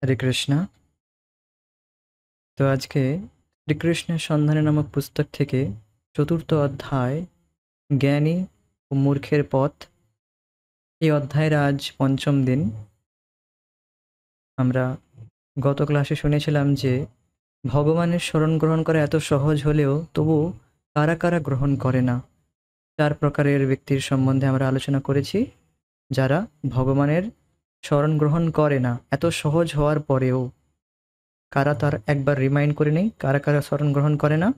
হরে কৃষ্ণ। তো আজকে শ্রীকৃষ্ণের সন্ধানে নামক পুস্তক থেকে চতুর্থ অধ্যায় জ্ঞানী ও মূর্খের পথ, এই অধ্যায়ের আজ পঞ্চম দিন। আমরা গত ক্লাসে শুনেছিলাম যে ভগবানের শরণ গ্রহণ করা এত সহজ হলেও তবু কারা কারা গ্রহণ করে না। 4 প্রকারের ব্যক্তির সম্বন্ধে আমরা আলোচনা করেছি, যারা ভগবানের শরণ গ্রহণ করে না। এত সহজ হওয়ার পরেও কারা, তার একবার রিমাইন্ড করে নেই, কারা কারা শরণ গ্রহণ করে না।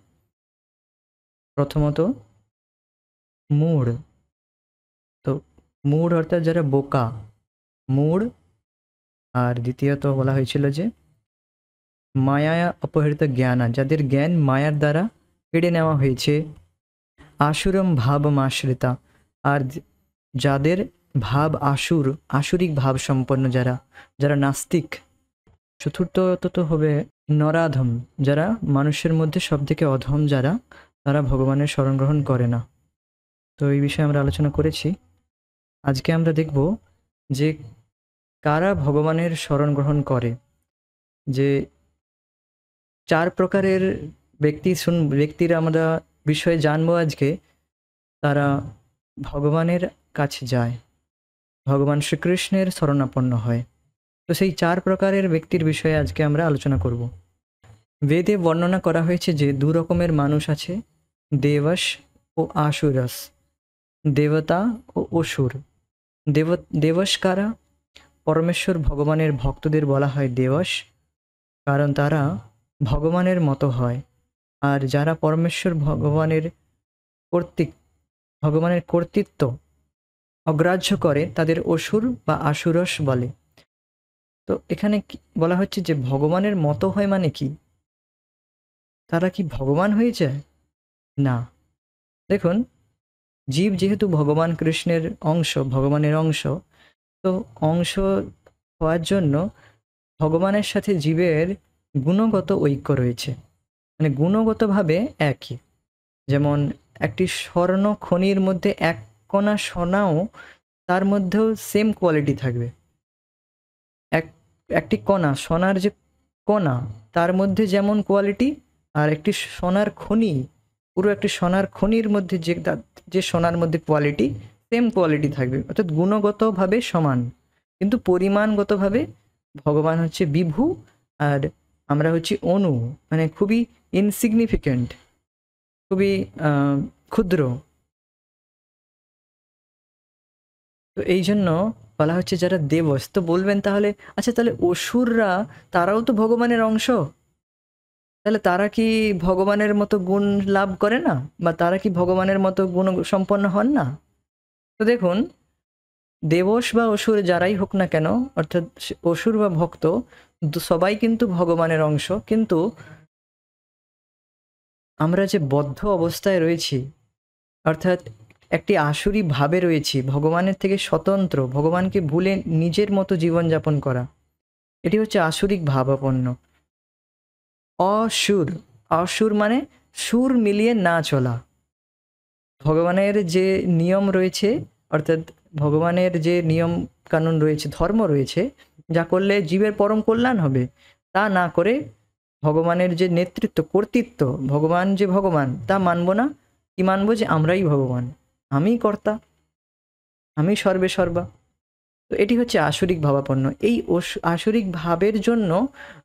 প্রথমত মূঢ়। তো মূঢ় অর্থাৎ যারা বোকা, মূঢ়। আর দ্বিতীয়ত বলা হয়েছিল যে মায়া অপহৃত জ্ঞানা, যাদের জ্ঞান মায়ার দ্বারা কেড়ে নেওয়া হয়েছে। আসুরম ভাবমাশ্রিতা, আর যাদের ভাব আসুরিক ভাব সম্পন্ন, যারা যারা নাস্তিক। চতুর্থত তো হবে নরাধম, যারা মানুষের মধ্যে সবথেকে অধম, যারা তারা ভগবানের শরণ গ্রহণ করে না। তো এই বিষয়ে আমরা আলোচনা করেছি। আজকে আমরা দেখব যে কারা ভগবানের শরণ গ্রহণ করে। যে 4 প্রকারের ব্যক্তির আমরা বিষয়ে জানবো আজকে, তারা ভগবানের কাছে যায়, ভগবান শ্রীকৃষ্ণের শরণাপন্ন হয়। তো সেই 4 প্রকারের ব্যক্তির বিষয়ে আজকে আমরা আলোচনা করব। বেদে বর্ণনা করা হয়েছে যে 2 রকমের মানুষ আছে, দেবশ ও আসুরস, দেবতা ও অসুর। দেবশ কারা? পরমেশ্বর ভগবানের ভক্তদের বলা হয় দেবশ, কারণ তারা ভগবানের মতো হয়। আর যারা পরমেশ্বর ভগবানের কর্তৃত্ব অগ্রাহ্য করে তাদের অসুর বা আসুরস বলে। তো এখানে বলা হচ্ছে যে ভগবানের মতো হয় মানে কি? তারা কি ভগবান হয়ে যায়? না। দেখুন, জীব যেহেতু ভগবান কৃষ্ণের অংশ, ভগবানের অংশ, তো অংশ হওয়ার জন্য ভগবানের সাথে জীবের গুণগত ঐক্য রয়েছে, মানে গুণগতভাবে একই। যেমন একটি স্বর্ণ খনির মধ্যে এক কণা সোনাও, তার মধ্যেও সেম কোয়ালিটি থাকবে। একটি কণা, সোনার যে কণা, তার মধ্যে যেমন কোয়ালিটি, আর একটি সোনার খনি, পুরো একটি সোনার খনির মধ্যে যে সোনার মধ্যে কোয়ালিটি, সেম কোয়ালিটি থাকবে। অর্থাৎ গুণগতভাবে সমান, কিন্তু পরিমাণগতভাবে ভগবান হচ্ছে বিভু, আর আমরা হচ্ছি অণু, মানে খুবই ইনসিগনিফিক্যান্ট, খুবই ক্ষুদ্র। তো এই জন্য বলা হচ্ছে যারা দেবস। তো বলবেন তাহলে, আচ্ছা তাহলে অসুররা, তারাও তো ভগবানের অংশ, তাহলে তারা কি ভগবানের মতো গুণ লাভ করে না, বা তারা কি ভগবানের মতো গুণ সম্পন্ন হন না? তো দেখুন, দেবস বা অসুর যারাই হোক না কেন, অর্থাৎ অসুর বা ভক্ত, সবাই কিন্তু ভগবানের অংশ। কিন্তু আমরা যে বদ্ধ অবস্থায় রয়েছি, অর্থাৎ একটি আসুরি ভাবে রয়েছি, ভগবানের থেকে স্বতন্ত্র, ভগবানকে ভুলে নিজের মতো জীবনযাপন করা, এটি হচ্ছে আসুরিক ভাবাপন্ন। অসুর, অসুর মানে সুর মিলিয়ে না চলা। ভগবানের যে নিয়ম রয়েছে, অর্থাৎ ভগবানের যে নিয়ম কানুন রয়েছে, ধর্ম রয়েছে, যা করলে জীবের পরম কল্যাণ হবে, তা না করে ভগবানের যে নেতৃত্ব, কর্তৃত্ব, ভগবান যে ভগবান, তা মানব না। কি মানব? যে আমরাই ভগবান, আমিই কর্তা, আমি সর্বে সর্বা। তো এটি হচ্ছে আসরিক ভাবাপন্ন। এই আসরিক ভাবের জন্য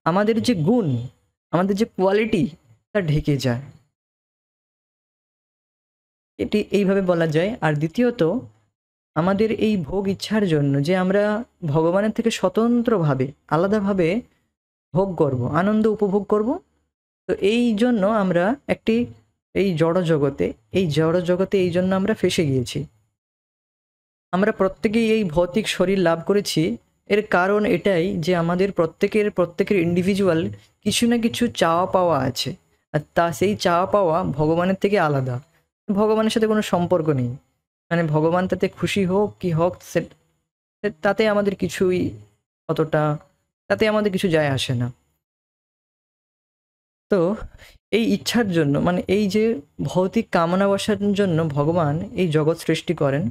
আমাদের যে গুণ, আমাদের যে কোয়ালিটি, তা ঢেকে যায়, এটি এইভাবে বলা যায়। আর দ্বিতীয়ত, আমাদের এই ভোগ ইচ্ছার জন্য যে আমরা ভগবানের থেকে স্বতন্ত্রভাবে, আলাদাভাবে ভোগ করব, আনন্দ উপভোগ করব, তো এই জন্য আমরা এই জড় জগতে এই জন্য আমরা ফেসে গিয়েছি। আমরা প্রত্যেকেই এই ভৌতিক শরীর লাভ করেছি, এর কারণ এটাই যে আমাদের প্রত্যেকের ইন্ডিভিজুয়াল কিছু না কিছু চাওয়া পাওয়া আছে, আর সেই চাওয়া পাওয়া ভগবানের থেকে আলাদা। ভগবানের সাথে কোনো সম্পর্ক নেই, মানে ভগবান তাতে খুশি হোক কি হোক, তাতে আমাদের কিছুই অতটা, তাতে আমাদের কিছু যায় আসে না। তো এই ইচ্ছার জন্য, মানে এই যে ভৌতিক কামনা বসার জন্য ভগবান এই জগৎ সৃষ্টি করেন।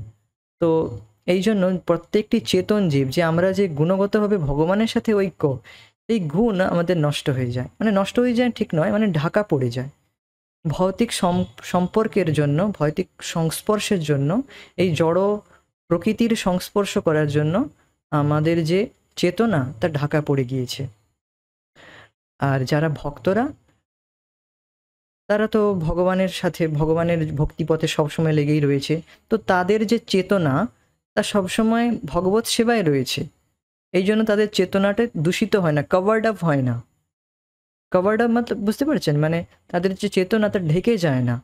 তো এই জন্য প্রত্যেকটি চেতন জীব, যে আমরা যে গুণগতভাবে ভগবানের সাথে ঐক্য, এই গুণ আমাদের নষ্ট হয়ে যায়, মানে নষ্ট হয়ে যায় ঠিক নয়, মানে ঢাকা পড়ে যায় ভৌতিক সম্পর্কের জন্য, ভৌতিক সংস্পর্শের জন্য, এই জড় প্রকৃতির সংস্পর্শ করার জন্য আমাদের যে চেতনা তা ঢাকা পড়ে গিয়েছে। আর যারা ভক্তরা, তারা তো ভগবানের সাথে, ভগবানের ভক্তিপথে সবসময় লেগেই রয়েছে, তো তাদের যে চেতনা তা সবসময় ভগবত সেবায় রয়েছে। এই জন্য তাদের চেতনাটা দূষিত হয় না, কভার্ড আপ হয় না। কভার্ড আপ মতলব বুঝতে পারছেন, মানে তাদের যে চেতনা তা ঢেকে যায় না।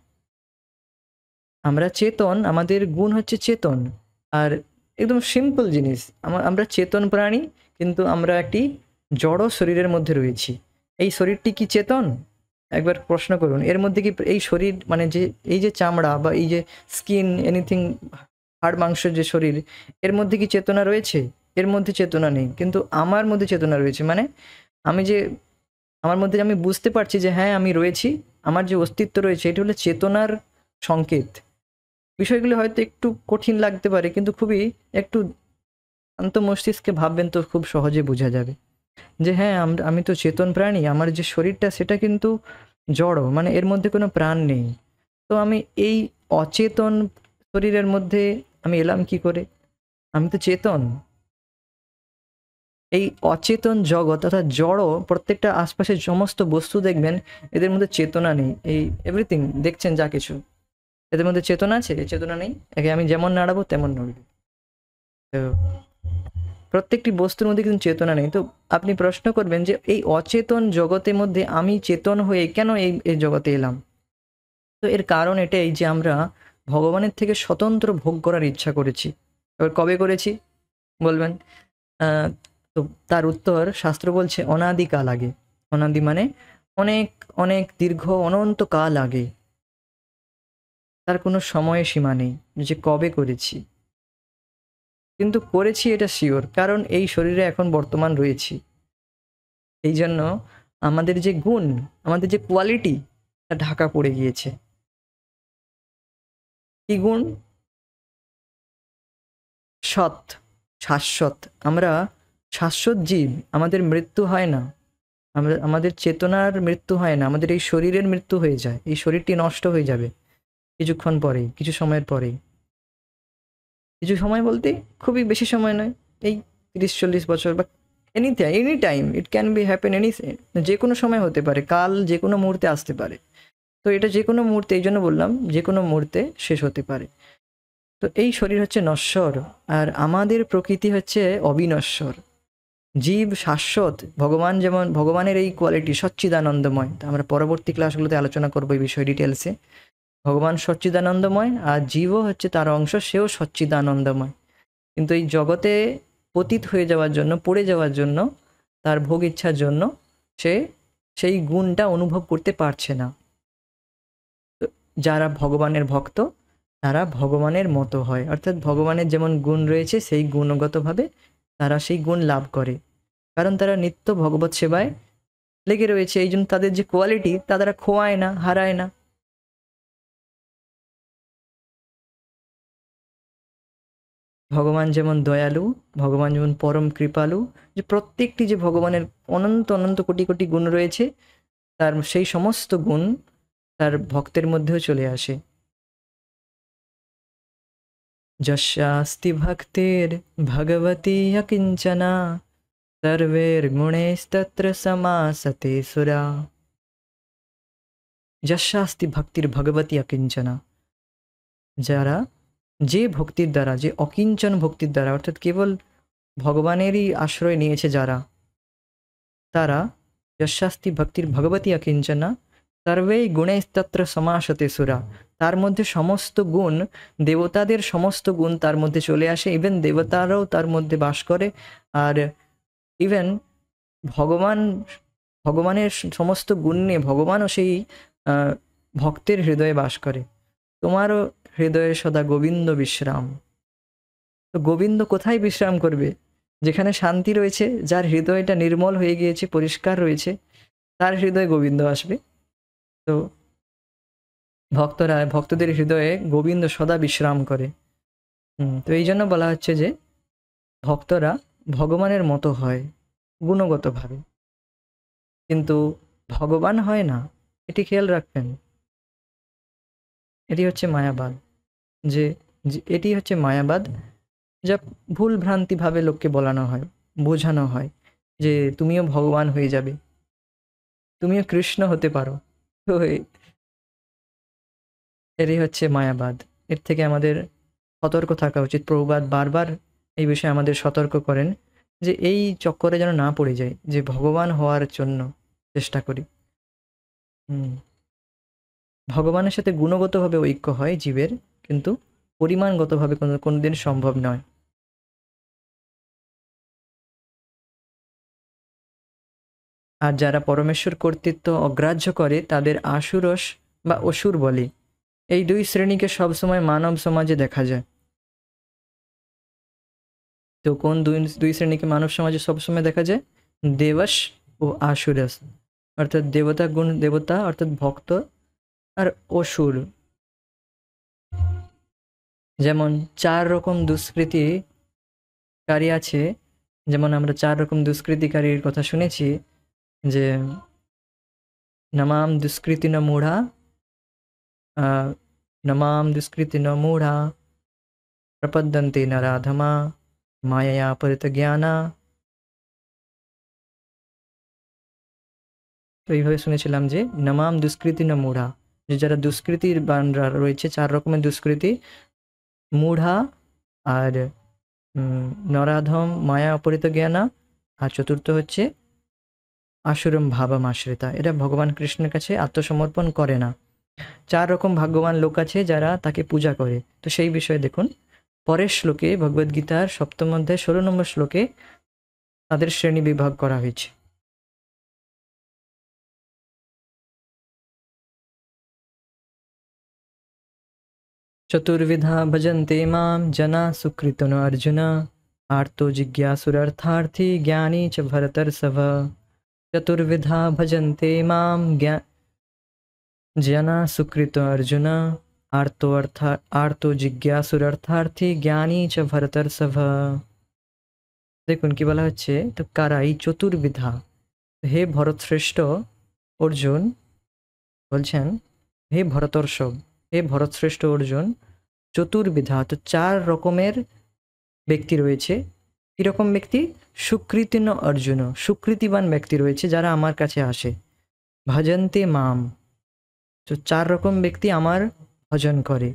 আমরা চেতন, আমাদের গুণ হচ্ছে চেতন। আর একদম সিম্পল জিনিস, আমরা চেতন প্রাণী, কিন্তু আমরা একটি জড় শরীরের মধ্যে রয়েছি। এই শরীরটি কি চেতন? একবার প্রশ্ন করুন, এর মধ্যে কি এই শরীর, মানে যে এই যে চামড়া বা এই যে স্কিন, এনিথিং, হাড় মাংসের যে শরীর, এর মধ্যে কি চেতনা রয়েছে? এর মধ্যে চেতনা নেই, কিন্তু আমার মধ্যে চেতনা রয়েছে। মানে আমি যে, আমার মধ্যে আমি বুঝতে পারছি যে হ্যাঁ আমি রয়েছি, আমার যে অস্তিত্ব রয়েছে, এটি হলো চেতনার সংকেত। বিষয়গুলো হয়তো একটু কঠিন লাগতে পারে, কিন্তু খুবই একটু শান্ত মস্তিষ্কে ভাববেন তো খুব সহজে বোঝা যাবে যে হ্যাঁ আমি তো চেতন প্রাণী, আমার যে শরীরটা সেটা কিন্তু জড়, মানে এর মধ্যে কোনো প্রাণ নেই। তো আমি এই অচেতন শরীরের মধ্যে আমি এলাম কি করে? আমি তো চেতন। এই অচেতন জগৎ অর্থাৎ জড়, প্রত্যেকটা আশপাশের সমস্ত বস্তু দেখবেন এদের মধ্যে চেতনা নেই। এই এভরিথিং দেখছেন যা কিছু, এদের মধ্যে চেতনা আছে? চেতনা নেই। একে আমি যেমন নাড়াবো তেমন নড়বে। তো প্রত্যেকটি বস্তুর মধ্যে কিন্তু চেতনা নেই। তো আপনি প্রশ্ন করবেন যে এই অচেতন জগতের মধ্যে আমি চেতন হয়ে কেন এই জগতে এলাম? তো এর কারণ এটাই যে আমরা ভগবানের থেকে স্বতন্ত্র ভোগ করার ইচ্ছা করেছি। এবার কবে করেছি বলবেন? আহ, তো তার উত্তর শাস্ত্র বলছে অনাদিকাল আগে। অনাদি মানে অনেক অনেক দীর্ঘ অনন্ত কাল আগে। তার কোনো সময় সীমা নেই যে কবে করেছি, কিন্তু করেছি এটা শিওর, কারণ এই শরীরে এখন বর্তমান রয়েছি। এই জন্য আমাদের যে গুণ, আমাদের যে কোয়ালিটি, তা ঢাকা পড়ে গিয়েছে। কি গুণ? সৎ, শাশ্বত। আমরা শাশ্বত জীব, আমাদের মৃত্যু হয় না। আমাদের চেতনার মৃত্যু হয় না, আমাদের এই শরীরের মৃত্যু হয়ে যায়। এই শরীরটি নষ্ট হয়ে যাবে কিছুক্ষণ পরেই, কিছু সময়ের পরেই। কিছু সময় বলতে খুবই বেশি সময় নয়, এই 30-40 বছর বা any time, it can be happen any, যে কোনো সময় হতে পারে, কাল যে কোনো মুহূর্তে আসতে পারে। তো এটা যে কোনো মুহূর্তে, এই জন্য বললাম যে কোনো মুহূর্তে শেষ হতে পারে। তো এই শরীর হচ্ছে নশ্বর, আর আমাদের প্রকৃতি হচ্ছে অবিনশ্বর। জীব শাশ্বত। ভগবান যেমন, ভগবানের এই কোয়ালিটি সচ্চিদানন্দময়, তা আমরা পরবর্তী ক্লাসগুলোতে আলোচনা করবো এই বিষয়ে ডিটেলসে। ভগবান সচ্চিদানন্দময়, আর জীবও হচ্ছে তার অংশ, সেও সচ্চিদানন্দময়। কিন্তু এই জগতে পতিত হয়ে যাওয়ার জন্য, পড়ে যাওয়ার জন্য, তার ভোগ ইচ্ছার জন্য সে সেই গুণটা অনুভব করতে পারছে না। তো যারা ভগবানের ভক্ত, তারা ভগবানের মতো হয়, অর্থাৎ ভগবানের যেমন গুণ রয়েছে সেই গুণগতভাবে তারা সেই গুণ লাভ করে, কারণ তারা নিত্য ভগবত সেবায় লেগে রয়েছে। এই জন্য তাদের যে কোয়ালিটি তা তারা খোয়ায় না, হারায় না। ভগবান যেমন দয়ালু, ভগবান যেমন পরম কৃপালু, যে প্রত্যেকটি যে ভগবানের অনন্ত অনন্ত কোটি কোটি গুণ রয়েছে, তার সেই সমস্ত গুণ তার ভক্তের মধ্যেও চলে আসে। যস্যাস্তি ভক্তির ভগবতি অকিঞ্চনা, সর্বের গুণেস্তত্র সমাসতে সুরা। যস্যাস্তি ভক্তির ভগবতি অকিঞ্চনা, যারা, যে ভক্তির দ্বারা, যে অকিঞ্চন ভক্তির দ্বারা, অর্থাৎ কেবল ভগবানেরই আশ্রয় নিয়েছে যারা, তারা যশাস্তি ভক্তির ভগবতী অকিঞ্চনা, সর্বেই গুণেস্তত্র সমাসতে সুরা। তার মধ্যে সমস্ত গুণ, দেবতাদের সমস্ত গুণ তার মধ্যে চলে আসে, ইভেন দেবতারাও তার মধ্যে বাস করে। আর ইভেন ভগবান, ভগবানের সমস্ত গুণ নিয়ে ভগবানও সেই ভক্তের হৃদয়ে বাস করে। তোমারও হৃদয়ে সদা গোবিন্দ বিশ্রাম। তো গোবিন্দ কোথায় বিশ্রাম করবে? যেখানে শান্তি রয়েছে, যার হৃদয়টা নির্মল হয়ে গিয়েছে, পরিষ্কার রয়েছে, তার হৃদয়ে গোবিন্দ আসবে। তো ভক্তরা, ভক্তদের হৃদয়ে গোবিন্দ সদা বিশ্রাম করে। তো এই জন্য বলা হচ্ছে যে ভক্তরা ভগবানের মতো হয় গুণগতভাবে। কিন্তু ভগবান হয় না, এটি খেয়াল রাখবেন। এটি হচ্ছে মায়াবাদ, যে এটি হচ্ছে মায়াবাদ, যা ভুল ভ্রান্তিভাবে লোককে বলানো হয়, বোঝানো হয় যে তুমিও ভগবান হয়ে যাবে, তুমিও কৃষ্ণ হতে পারো। তো এরই হচ্ছে মায়াবাদ। এর থেকে আমাদের সতর্ক থাকা উচিত। প্রভুপাদ বারবার এই বিষয়ে আমাদের সতর্ক করেন যে এই চক্করে যেন না পড়ে যায়, যে ভগবান হওয়ার জন্য চেষ্টা করি। ভগবানের সাথে গুণগতভাবে ঐক্য হয় জীবের, কিন্তু পরিমাণগতভাবে কোনোদিন সম্ভব নয়। আর যারা পরমেশ্বর কর্তৃত্ব অগ্রাহ্য করে তাদের আশুরস বা অসুর বলে। এই দুই শ্রেণীকে সবসময় মানব সমাজে দেখা যায়। তো কোন দুই দুই শ্রেণীকে মানব সমাজে সবসময় দেখা যায়? দেবশ ও আশুরস, অর্থাৎ দেবতা গুণ, দেবতা অর্থাৎ ভক্ত, আর অসুর। যেমন 4 রকম দুষ্কৃতিকারী আছে, যেমন আমরা 4 রকম দুষ্কৃতিকারীর কথা শুনেছি, যে নমাম দুষ্কৃতি ন মূঢ়া, নমাম দুষ্কৃতি ন মূঢ়া প্রপদ্যন্তে নরাধমা মায়া পরিত জ্ঞানা। তো এইভাবে শুনেছিলাম যে নমাম দুষ্কৃতি ন মূঢ়া, যে যারা দুষ্কৃতির বানরা রয়েছে, 4 রকমের দুষ্কৃতি, মূঢ়া আর নরাধম, মায়া অপরিত জ্ঞানা, আর চতুর্থ হচ্ছে আসুরম ভাবম আশ্রিতা। এরা ভগবান কৃষ্ণের কাছে আত্মসমর্পণ করে না। 4 রকম ভাগ্যবান লোক আছে যারা তাকে পূজা করে। তো সেই বিষয়ে দেখুন পরের শ্লোকে, ভগবদ্গীতার 7ম অধ্যায় 16 নম্বর শ্লোকে তাদের শ্রেণী বিভাগ করা হয়েছে। চতুর্বিধা ভজন্তে মাম জনা সুকৃতন অর্জুন, আর্তো জিজ্ঞাসুরর্থার্থী জ্ঞানী চ ভরতর্ষভ। চতুর্বিধা ভজন্তে মাম जना सुकृत अर्जुन, आर्तो जिज्ञासुरर्थार्थी জ্ঞানী চ ভরতর্ষভ। দেখুন কি বলা হচ্ছে, তো কারা এই চতুর্বিধা, হে ভরতশ্রেষ্ঠ অর্জুন বলছেন, হে ভরতর্ষভ, হে ভরতশ্রেষ্ঠ অর্জুন, চতুর্বিধা, তো 4 রকমের ব্যক্তি রয়েছে। কিরকম ব্যক্তি? সুকৃতিন অর্জুন, সুকৃতিবান ব্যক্তি রয়েছে যারা আমার কাছে আসে। ভজন্তে মাম, তো 4 রকম ব্যক্তি আমার ভজন করে।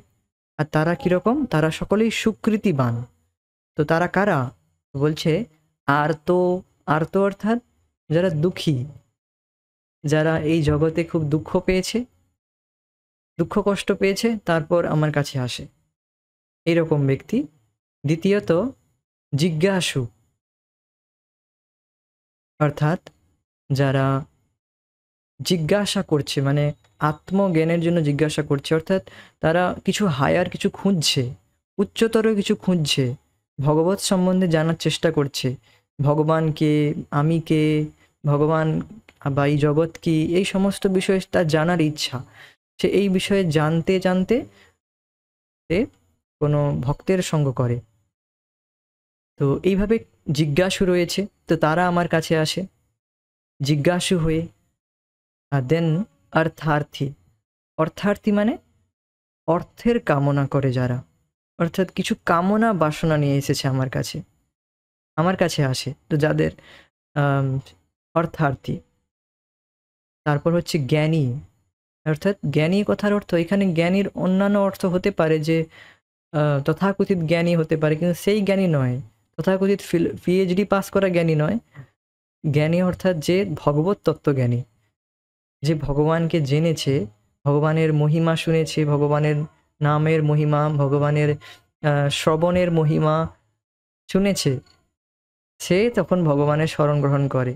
আর তারা কিরকম? তারা সকলেই সুকৃতিবান। তো তারা কারা? বলছে আর্ত, আর্ত অর্থাৎ যারা দুঃখী, যারা এই জগতে খুব দুঃখ পেয়েছে, দুঃখ কষ্ট পেয়েছে, তারপর আমার কাছে আসে, এইরকম ব্যক্তি। দ্বিতীয়ত জিজ্ঞাসু, অর্থাৎ যারা জিজ্ঞাসা করছে, মানে আত্মজ্ঞানের জন্য জিজ্ঞাসা করছে, অর্থাৎ তারা কিছু হায়ার কিছু খুঁজছে, উচ্চতর কিছু খুঁজছে, ভগবত সম্বন্ধে জানার চেষ্টা করছে। ভগবান কে, আমি কে, ভগবান বা এই জগৎ কি, এই সমস্ত বিষয়ে তার জানার ইচ্ছা। সে এই বিষয়ে জানতে জানতে সে কোনো ভক্তের সঙ্গ করে। তো এইভাবে জিজ্ঞাসু রয়েছে, তো তারা আমার কাছে আসে জিজ্ঞাসু হয়ে। আর দেন অর্থার্থী, অর্থার্থী মানে অর্থের কামনা করে যারা, অর্থাৎ কিছু কামনা বাসনা নিয়ে এসেছে আমার কাছে, আমার কাছে আসে, তো যাদের অর্থার্থী। তারপর হচ্ছে জ্ঞানী, অর্থাৎ জ্ঞানী কথার অর্থ এখানে জ্ঞানীর অন্যান্য অর্থ হতে পারে, যে তথাকথিত জ্ঞানী হতে পারে, কিন্তু সেই জ্ঞানী নয়, তথাকথিত পিএইচডি পাস করা জ্ঞানী নয়। জ্ঞানী অর্থাৎ যে ভগবত তত্ত্বজ্ঞানী, যে ভগবানকে জেনেছে, ভগবানের মহিমা শুনেছে, ভগবানের নামের মহিমা, ভগবানের শ্রবণের মহিমা শুনেছে, সে তখন ভগবানের শরণ গ্রহণ করে।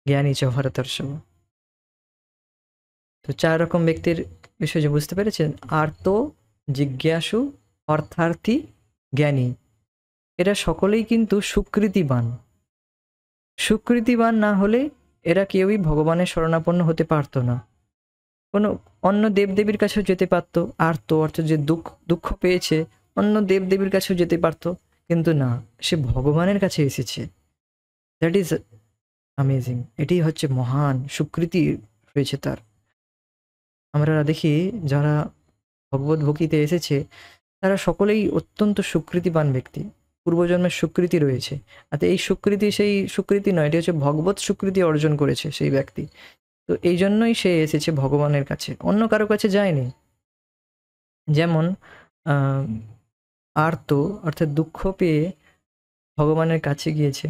জ্ঞানী চ ভরতর্ষভ। তো 4 রকম ব্যক্তির বিষয় যে বুঝতে পেরেছেন, আর্ত, জিজ্ঞাসু, অর্থার্থী, জ্ঞানী, এরা সকলেই কিন্তু সুকৃতিবান। সুকৃতিবান না হলে এরা কেউই ভগবানের শরণাপন্ন হতে পারতো না, কোনো অন্য দেবদেবীর কাছেও যেতে পারতো। আর্ত অর্থ যে দুঃখ পেয়েছে, অন্য দেবদেবীর কাছেও যেতে পারতো, কিন্তু না, সে ভগবানের কাছে এসেছে। দ্যাট ইজ অ্যামেজিং, এটাই হচ্ছে মহান স্বীকৃতি রয়েছে তার। আমরা দেখি যারা ভগবত ভক্তিতে এসেছে তারা সকলেই অত্যন্ত সুকৃতিবান ব্যক্তি, পূর্বজন্মের সুকৃতি রয়েছে। আর এই সুকৃতি সেই সুকৃতি নয়, এটি হচ্ছে ভগবত সুকৃতি অর্জন করেছে সেই ব্যক্তি। তো এই জন্যই সে এসেছে ভগবানের কাছে, অন্য কারো কাছে যায়নি। যেমন আর্ত অর্থাৎ দুঃখ পেয়ে ভগবানের কাছে গিয়েছে।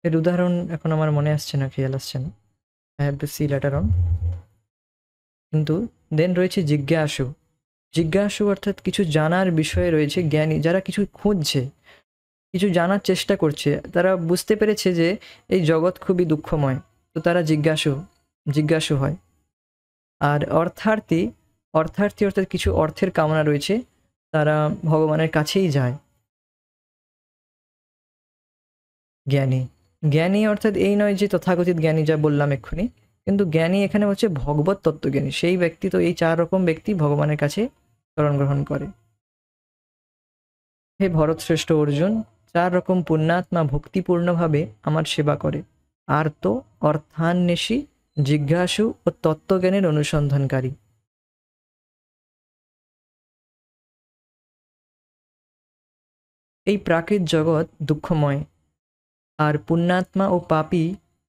এর উদাহরণ এখন আমার মনে আসছে না, খেয়াল আসছে না। I have to see later on. কিন্তু দেন রয়েছে জিজ্ঞাসু। জিজ্ঞাসু অর্থাৎ কিছু জানার বিষয়ে রয়েছে জ্ঞানী, যারা কিছু খুঁজছে, কিছু জানার চেষ্টা করছে, তারা বুঝতে পেরেছে যে এই জগৎ খুবই দুঃখময়, তো তারা জিজ্ঞাসু হয়। আর অর্থার্থী, অর্থার্থী অর্থাৎ কিছু অর্থের কামনা রয়েছে, তারা ভগবানের কাছেই যায়। জ্ঞানী, জ্ঞানী অর্থাৎ এই নয় যে তথাকথিত জ্ঞানী যা বললাম এক্ষুনি, কিন্তু জ্ঞানী এখানে হচ্ছে ভগবত তত্ত্বজ্ঞানী, সেই ব্যক্তি। তো এই 4 রকম ব্যক্তি ভগবানের কাছে শরণ গ্রহণ করে। হে ভরতশ্রেষ্ঠ অর্জুন, 4 রকম পুণ্যাত্মা ভক্তিপূর্ণভাবে আমার সেবা করে: আর্ত, অর্থান্বেষী, জিজ্ঞাসু ও তত্ত্বজ্ঞানের অনুসন্ধানকারী। এই প্রাকৃত জগৎ দুঃখময়, আর পুণ্যাত্মা ও পাপী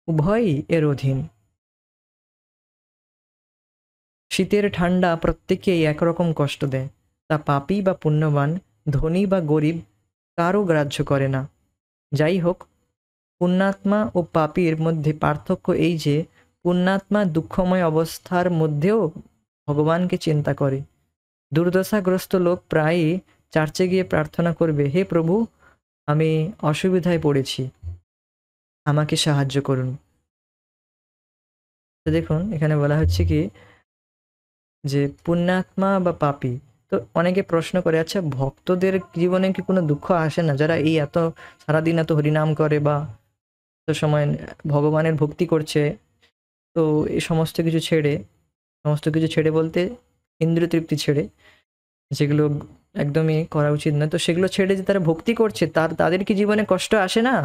উভয়ই এর অধীন। শীতের ঠান্ডা প্রত্যেকেই একরকম কষ্ট দেয়, তা পাপী বা পুণ্যবান, ধনী বা গরিব কারও গ্রাহ্য করে না। যাই হোক, পুণ্যাত্মা ও পাপীর মধ্যে পার্থক্য এই যে পুণ্যাত্মা দুঃখময় অবস্থার মধ্যেও ভগবানকে চিন্তা করে। দুর্দশাগ্রস্ত লোক প্রায়ই চার্চে গিয়ে প্রার্থনা করবে, হে প্রভু, আমি অসুবিধায় পড়েছি, আমাকে সাহায্য করুন। তো দেখুন এখানে বলা হচ্ছে কি যে পুণ্যাত্মা বা পাপী। তো অনেকে প্রশ্ন করে, আচ্ছা ভক্তদের জীবনে কি কোনো দুঃখ আসে না, যারা এই এত সারাদিন এত হরিনাম করে বা এত সময় ভগবানের ভক্তি করছে, তো এই সমস্ত কিছু ছেড়ে বলতে ইন্দ্রিয় তৃপ্তি ছেড়ে, যেগুলো একদমই করা উচিত না, তো সেগুলো ছেড়ে যে তারা ভক্তি করছে, তাদের কি জীবনে কষ্ট আসে না?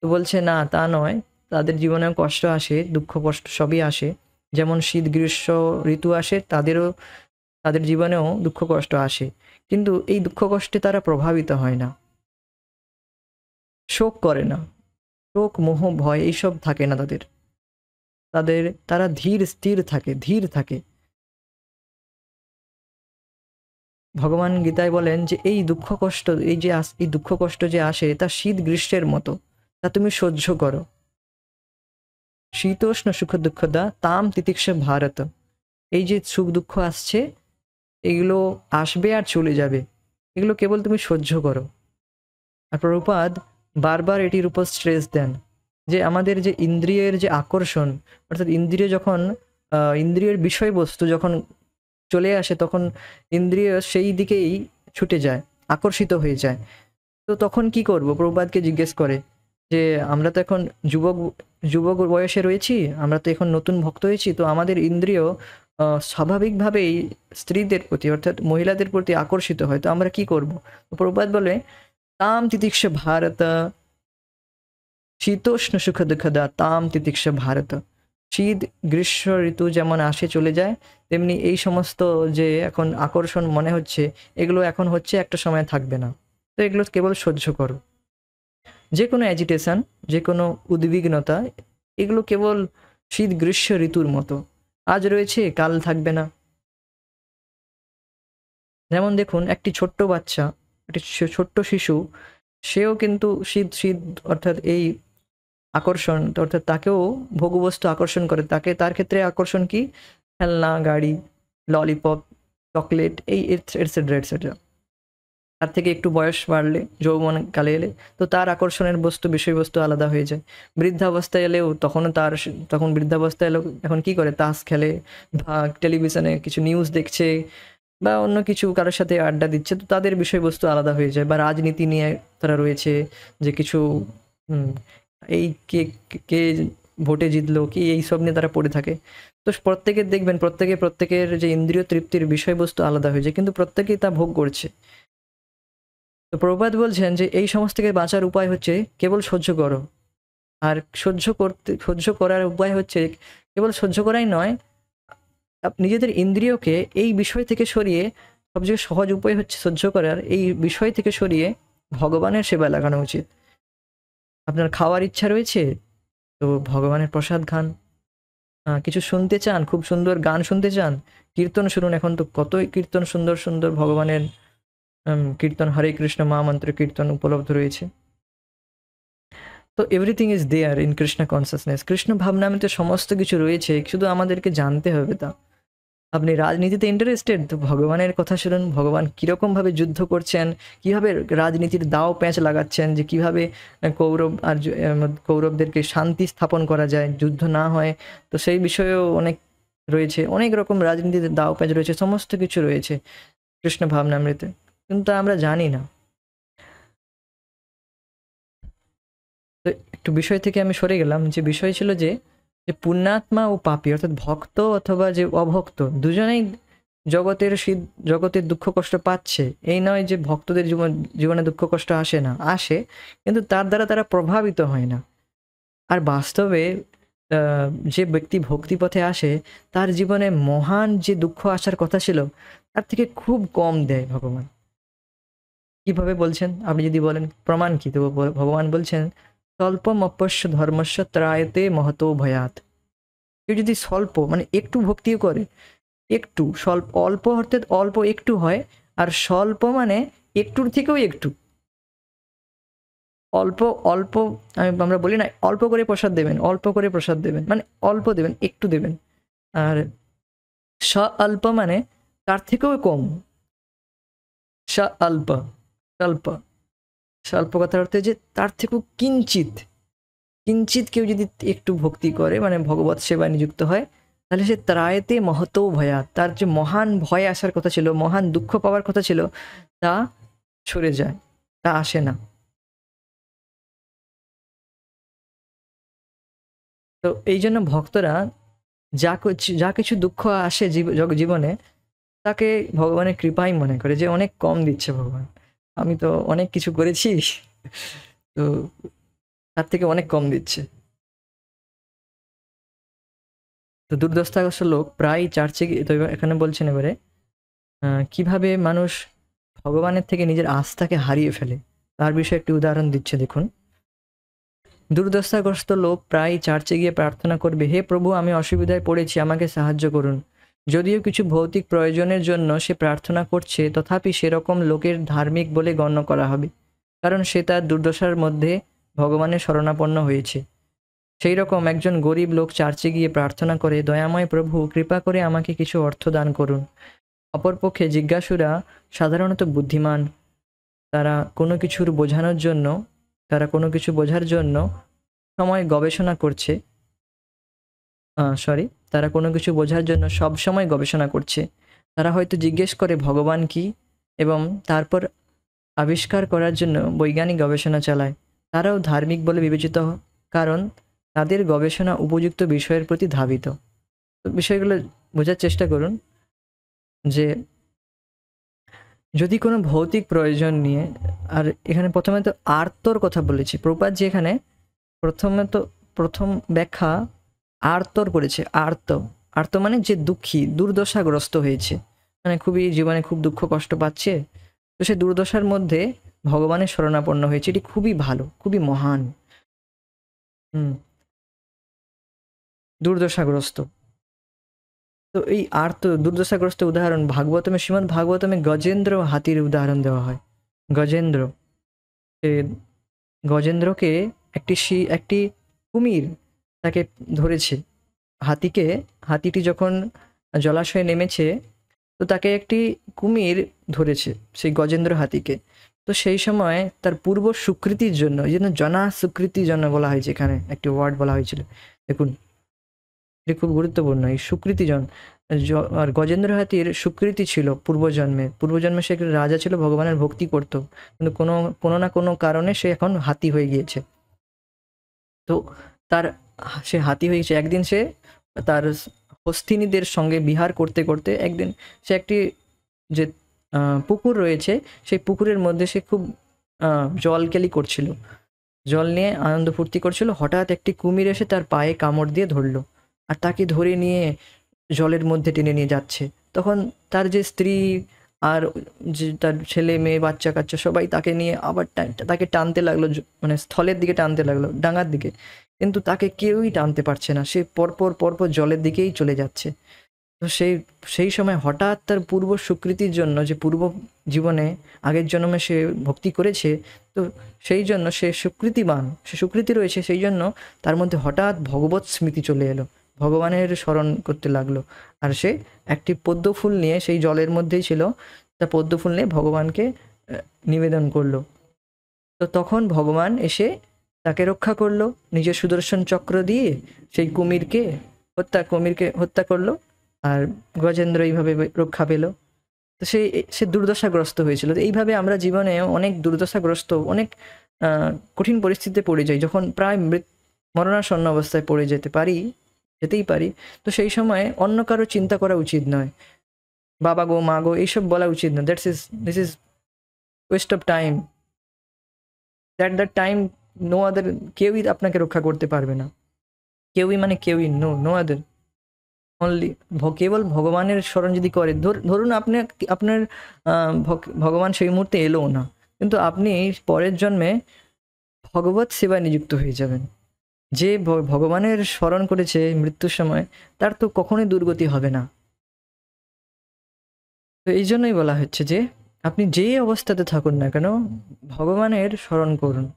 তো বলছে না, তা নয়, তাদের জীবনেও কষ্ট আসে, দুঃখ কষ্ট সবই আসে। যেমন শীত গ্রীষ্ম ঋতু আসে, তাদের জীবনেও দুঃখ কষ্ট আসে, কিন্তু এই দুঃখ কষ্টে তারা প্রভাবিত হয় না, শোক করে না। শোক মোহ ভয় এইসব থাকে না তাদের, তারা ধীর থাকে। ভগবান গীতায় বলেন যে এই দুঃখ কষ্ট, এই দুঃখ কষ্ট যে আসে তা শীত গ্রীষ্মের মতো, তা তুমি সহ্য করো। শীতোষ্ণ সুখ দুঃখদা তাম তিতিক্ষা ভারত। এই যে সুখ দুঃখ আসছে, এগুলো আসবে আর চলে যাবে, এগুলো কেবল তুমি সহ্য করো। আর প্রভুপাদ বারবার এটির উপর স্ট্রেস দেন যে আমাদের যে ইন্দ্রিয়ের যে আকর্ষণ, অর্থাৎ ইন্দ্রিয় যখন ইন্দ্রিয়ের বিষয়বস্তু যখন চলে আসে, তখন ইন্দ্রিয় সেই দিকেই ছুটে যায়, আকর্ষিত হয়ে যায়। তো তখন কি করব? প্রভুপাদকে জিজ্ঞেস করে যে আমরা তো এখন যুবক যুবক বয়সে রয়েছি, আমরা তো এখন নতুন ভক্ত হয়েছি, তো আমাদের ইন্দ্রিয় স্বাভাবিকভাবেই স্ত্রীদের প্রতি অর্থাৎ মহিলাদের প্রতি আকর্ষিত হয়, তো আমরা কি করব? তো প্রভুপাদ বলে, তাম তিতিক্ষ ভারত, শীতোষ্ণ সুখ দুঃখদা তাম তিতিক্ষ ভারত। শীত গ্রীষ্ম ঋতু যেমন আসে চলে যায়, তেমনি এই সমস্ত যে এখন আকর্ষণ মনে হচ্ছে, এগুলো এখন হচ্ছে, একটা সময় থাকবে না। তো এগুলো কেবল সহ্য করো। যে কোনো অ্যাজিটেশন, যে কোনো উদ্বিগ্নতা, এগুলো কেবল শীত গ্রীষ্ম ঋতুর মতো, আজ রয়েছে কাল থাকবে না। যেমন দেখুন একটি ছোট্ট বাচ্চা, একটি ছোট্ট শিশু, সেও কিন্তু শীত শীত অর্থাৎ এই আকর্ষণ, অর্থাৎ তাকেও ভোগবস্তু আকর্ষণ করে, তার ক্ষেত্রে আকর্ষণ কি? খেলনা, গাড়ি, ললিপপ, চকলেট, এই এটসেট্রা এটসেট্রা। তার থেকে একটু বয়স বাড়লে, যৌবন কালে এলে, তো তার আকর্ষণের বিষয়বস্তু আলাদা হয়ে যায়। বৃদ্ধাবস্থায় এলেও তখন বৃদ্ধাবস্থায় এলেও এখন কি করে? তাস খেলে বা টেলিভিশনে কিছু নিউজ দেখছে বা অন্য কিছু কারোর সাথে আড্ডা দিচ্ছে, তো তাদের বিষয়বস্তু আলাদা হয়ে যায়। বা রাজনীতি নিয়ে তারা রয়েছে, যে কিছু হুম, এই কে কে ভোটে জিতলো কি, এইসব নিয়ে তারা পড়ে থাকে। তো প্রত্যেকের দেখবেন, প্রত্যেকের যে ইন্দ্রিয় তৃপ্তির বিষয়বস্তু আলাদা হয়ে যায়, কিন্তু প্রত্যেকেই তা ভোগ করছে। তো প্রভুপাদ বলছেন যে এই সমস্ত থেকে বাঁচার উপায় হচ্ছে কেবল সহ্য করো। আর সহ্য করার উপায় হচ্ছে কেবল সহ্য করাই নয়, নিজেদের ইন্দ্রিয়কে এই বিষয় থেকে সরিয়ে, সবচেয়ে সহজ উপায় হচ্ছে সহ্য করার, এই বিষয় থেকে সরিয়ে ভগবানের সেবা লাগানো উচিত। আপনার খাওয়ার ইচ্ছা রয়েছে, তো ভগবানের প্রসাদ খান। কিছু শুনতে চান, খুব সুন্দর গান শুনতে চান, কীর্তন শুনুন। এখন তো কতই কীর্তন, সুন্দর সুন্দর ভগবানের কীর্তন, হরে কৃষ্ণ মহামন্ত্র কীর্তন উপলব্ধ রয়েছে। তো everything is there in Krishna consciousness. Krishna ভাবনামৃতে সমস্ত কিছু রয়েছে, শুধু আমাদেরকে জানতে হবে তা। আপনি রাজনীতিতে ইন্টারেস্টেড, তো ভগবানের কথা শুনুন। ভগবান কীরকমভাবে যুদ্ধ করছেন, কীভাবে রাজনীতির দাও প্যাঁচ লাগাচ্ছেন, যে কীভাবে কৌরবদেরকে শান্তি স্থাপন করা যায়, যুদ্ধ না হয়। তো সেই বিষয়েও অনেক রয়েছে, অনেক রকম রাজনীতিতে দাও প্যাঁচ রয়েছে, সমস্ত কিছু রয়েছে কৃষ্ণ ভাবনামৃতে, কিন্তু আমরা জানি না। তো একটু বিষয় থেকে আমি সরে গেলাম। যে বিষয় ছিল যে পুণ্যাত্মা ও পাপী, অর্থাৎ ভক্ত অথবা যে অভক্ত, দুজনেই জগতের দুঃখ কষ্ট পাচ্ছে। এই নয় যে ভক্তদের জীবনে দুঃখ কষ্ট আসে না, আসে, কিন্তু তার দ্বারা তারা প্রভাবিত হয় না। আর বাস্তবে যে ব্যক্তি ভক্তিপথে আসে, তার জীবনে মহান যে দুঃখ আসার কথা ছিল, তার থেকে খুব কম দেয় ভগবান। কিভাবে বলছেন আপনি যদি বলেন প্রমাণ কি? তো ভগবান বলছেন, স্বল্পম অপশ্য ধর্মস্য ত্রায়তে মহতো ভয়াত। কেউ যদি স্বল্প মানে একটু ভক্তিও করে, একটু স্বল্প, অল্প অর্থাৎ অল্প একটু হয়, আর স্বল্প মানে একটুর থেকেও একটু অল্প। অল্প আমরা বলি না অল্প করে প্রসাদ দেবেন, অল্প করে প্রসাদ দেবেন, মানে অল্প দেবেন, একটু দেবেন। আর অল্প মানে তার থেকেও কম। অল্প, স্বল্প, স্বল্প কথার অর্থে যে তার থেকেও কিঞ্চিত কিঞ্চিত কেউ যদি একটু ভক্তি করে, মানে ভগবত সেবায় নিযুক্ত হয়, তাহলে সে ত্রায়তে মহতো ভয়াত, তার যে মহান ভয় আসার কথা ছিল, মহান দুঃখ পাওয়ার কথা ছিল, তা সরে যায়, তা আসে না। তো এই জন্য ভক্তরা যা কিছু দুঃখ আসে জীবনে, তাকে ভগবানের কৃপাই মনে করে, যে অনেক কম দিচ্ছে ভগবান, আমি তো অনেক কিছু করেছি, তো তার থেকে অনেক কম দিচ্ছে। তো দুর্দশাগ্রস্ত লোক প্রায় চার্চে গিয়ে, তো এখানে বলছেন এবারে কিভাবে মানুষ ভগবানের থেকে নিজের আস্থাকে হারিয়ে ফেলে, তার বিষয়ে একটি উদাহরণ দিচ্ছে, দেখুন। দুর্দশাগ্রস্ত লোক প্রায় চার্চে গিয়ে প্রার্থনা করবে, হে প্রভু, আমি অসুবিধায় পড়েছি, আমাকে সাহায্য করুন। যদিও কিছু ভৌতিক প্রয়োজনের জন্য সে প্রার্থনা করছে, তথাপি সেরকম লোকের ধার্মিক বলে গণ্য করা হবে, কারণ সে তার দুর্দশার মধ্যে ভগবানের শরণাপন্ন হয়েছে। সেই রকম একজন গরিব লোক চার্চে গিয়ে প্রার্থনা করে, দয়াময় প্রভু, কৃপা করে আমাকে কিছু অর্থ দান করুন। অপরপক্ষে জিজ্ঞাসুরা সাধারণত বুদ্ধিমান, তারা কোনো কিছু বোঝার জন্য তারা কোনো কিছু বোঝার জন্য সব সময় গবেষণা করছে। তারা হয়তো জিজ্ঞেস করে ভগবান কি, এবং তারপর আবিষ্কার করার জন্য বৈজ্ঞানিক গবেষণা চালায়। তারাও ধার্মিক বলে বিবেচিত, কারণ তাদের গবেষণা উপযুক্ত বিষয়ের প্রতি ধাবিত। তো বিষয়গুলো বোঝার চেষ্টা করুন, যে যদি কোনো ভৌতিক প্রয়োজন নিয়ে, আর এখানে প্রথমে তো আর্তর কথা বলেছি, প্রপাত যে এখানে প্রথম ব্যাখ্যা আর্তর করেছে। আর্ত মানে যে দুঃখী, দুর্দশাগ্রস্ত হয়েছে, মানে খুবই জীবনে খুব দুঃখ কষ্ট পাচ্ছে, তো সে দুর্দশার মধ্যে ভগবানের শরণাপন্ন হয়েছে, এটি খুবই ভালো, খুবই মহান। দুর্দশাগ্রস্ত, তো এই দুর্দশাগ্রস্ত উদাহরণ শ্রীমদ্ ভাগবতমে গজেন্দ্র হাতির উদাহরণ দেওয়া হয়। গজেন্দ্রকে একটি কুমির তাকে ধরেছে। হাতিটি যখন জলাশয়ে নেমেছে, তো তাকে একটি কুমির ধরেছে, সেই গজেন্দ্র হাতিকে। তো সেই সময় তার পূর্ব স্বীকৃতির জন্য, এই জন্য জনা স্বীকৃতির জন্য বলা হয়েছে, এখানে একটি ওয়ার্ড বলা হয়েছিল, দেখুন, এটি খুব গুরুত্বপূর্ণ, এই স্বীকৃতিজন। আর গজেন্দ্র হাতির স্বীকৃতি ছিল পূর্বজন্মে সে একটি রাজা ছিল, ভগবানের ভক্তি করত, কিন্তু কোনো না কোনো কারণে সে এখন হাতি হয়ে গিয়েছে। তো সে হাতি হয়েছে, একদিন সে তার হস্তিনীদের সঙ্গে বিহার করতে করতে একদিন সে একটি যে পুকুর রয়েছে, সেই পুকুরের মধ্যে সে খুব জলকেলি করছিল, জল নিয়ে আনন্দ ফুর্তি করছিল। হঠাৎ একটি কুমির এসে তার পায়ে কামড় দিয়ে ধরলো আর তাকে ধরে নিয়ে জলের মধ্যে টেনে নিয়ে যাচ্ছে। তখন তার যে স্ত্রী আর যে তার ছেলে মেয়ে বাচ্চা কাচ্চা সবাই তাকে নিয়ে আবার তাকে টানতে লাগলো, মানে স্থলের দিকে টানতে লাগলো, ডাঙার দিকে। কিন্তু তাকে কেউই টানতে পারছে না, সে পরপর পরপর জলের দিকেই চলে যাচ্ছে। তো সেই সময় হঠাৎ তার পূর্ব স্বীকৃতির জন্য, যে পূর্ব জীবনে আগের জন্মে সে ভক্তি করেছে, তো সেই জন্য সে স্বীকৃতিবান, সে স্বীকৃতি রয়েছে, সেই জন্য তার মধ্যে হঠাৎ ভগবত স্মৃতি চলে এলো, ভগবানের স্মরণ করতে লাগলো। আর সে একটি পদ্ম ফুল নিয়ে, সেই জলের মধ্যেই ছিল, তা পদ্ম ফুল নিয়ে ভগবানকে নিবেদন করলো। তো তখন ভগবান এসে তাকে রক্ষা করলো, নিজের সুদর্শন চক্র দিয়ে সেই কুমিরকে হত্যা করলো। আর গজেন্দ্র এইভাবে রক্ষা পেল। তো সে দুর্দশাগ্রস্ত হয়েছিল। তো এইভাবে আমরা জীবনে অনেক দুর্দশাগ্রস্ত, অনেক কঠিন পরিস্থিতিতে পড়ে যাই, যখন প্রায় মরণাসন্ন অবস্থায় পড়ে যেতেই পারি। তো সেই সময় অন্য কারো চিন্তা করা উচিত নয়, বাবা গো মা গো এইসব বলা উচিত নয়। This is waste of time. That time no other, কেউই আপনাকে রক্ষা করতে পারবে না, কেউই মানে কেউই, নো আদার, অনলি কেবল ভগবানের স্মরণ যদি করে। ধরুন আপনার ভগবান সেই মুহূর্তে এলো না, কিন্তু আপনি পরের জন্মে ভগবত সেবায় নিযুক্ত হয়ে যাবেন। যে ভগবানের স্মরণ করেছে মৃত্যুর সময়, তার তো কখনোই দুর্গতি হবে না। তো এই জন্যই বলা হচ্ছে যে আপনি যে অবস্থাতে থাকুন না কেন, ভগবানের স্মরণ করুন।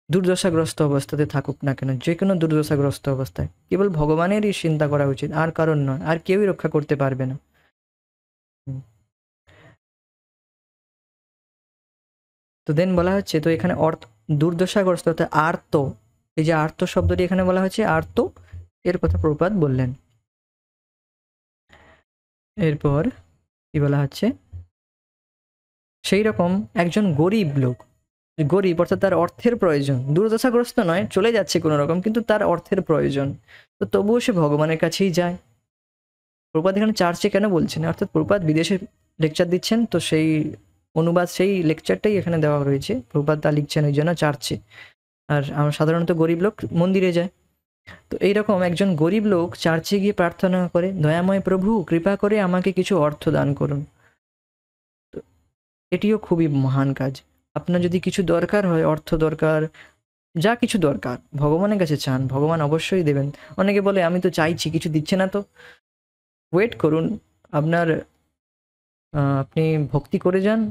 দুর্দশাগ্রস্ত অবস্থাতে থাকুক না কেন, যে কোনো দুর্দশাগ্রস্ত অবস্থায় কেবল ভগবানেরই চিন্তা করা উচিত, আর কারণ নয়। আর কেউই রক্ষা করতে পারবে না। তো দেন বলা হচ্ছে, তো এখানে দুর্দশাগ্রস্ত অর্থাৎ আর্ত, এই যে আর্ত শব্দটি এখানে বলা হচ্ছে, আর্ত এর কথা প্রভুপাদ বললেন। এরপর কি বলা হচ্ছে, সেই রকম একজন গরিব লোক, গরিব অর্থাৎ তার অর্থের প্রয়োজন, দুর্দশাগ্রস্ত নয়, চলে যাচ্ছে কোনো রকম, কিন্তু তার অর্থের প্রয়োজন, তো তবুও সে ভগবানের কাছেই যায়। প্রভুপাদ এখানে চার্চে কেন বলছেন, অর্থাৎ প্রভুপাদ বিদেশে লেকচার দিচ্ছেন, তো সেই অনুবাদ, সেই লেকচারটাই এখানে দেওয়া রয়েছে, প্রভুপাদ তা লিখছেন ওই জন্য চার্চে। আর আমরা সাধারণত গরিব লোক মন্দিরে যায়। তো এইরকম একজন গরিব লোক চার্চে গিয়ে প্রার্থনা করে, দয়াময় প্রভু কৃপা করে আমাকে কিছু অর্থ দান করুন। তো এটিও খুবই মহান কাজ। আপনার যদি কিছু দরকার হয়, অর্থ দরকার, যা কিছু দরকার, ভগবানের কাছে চান, ভগবান অবশ্যই দেবেন। অনেকে বলে আমি তো চাইছি, কিছু দিচ্ছে না, তো ওয়েট করুন। আপনি ভক্তি করে যান,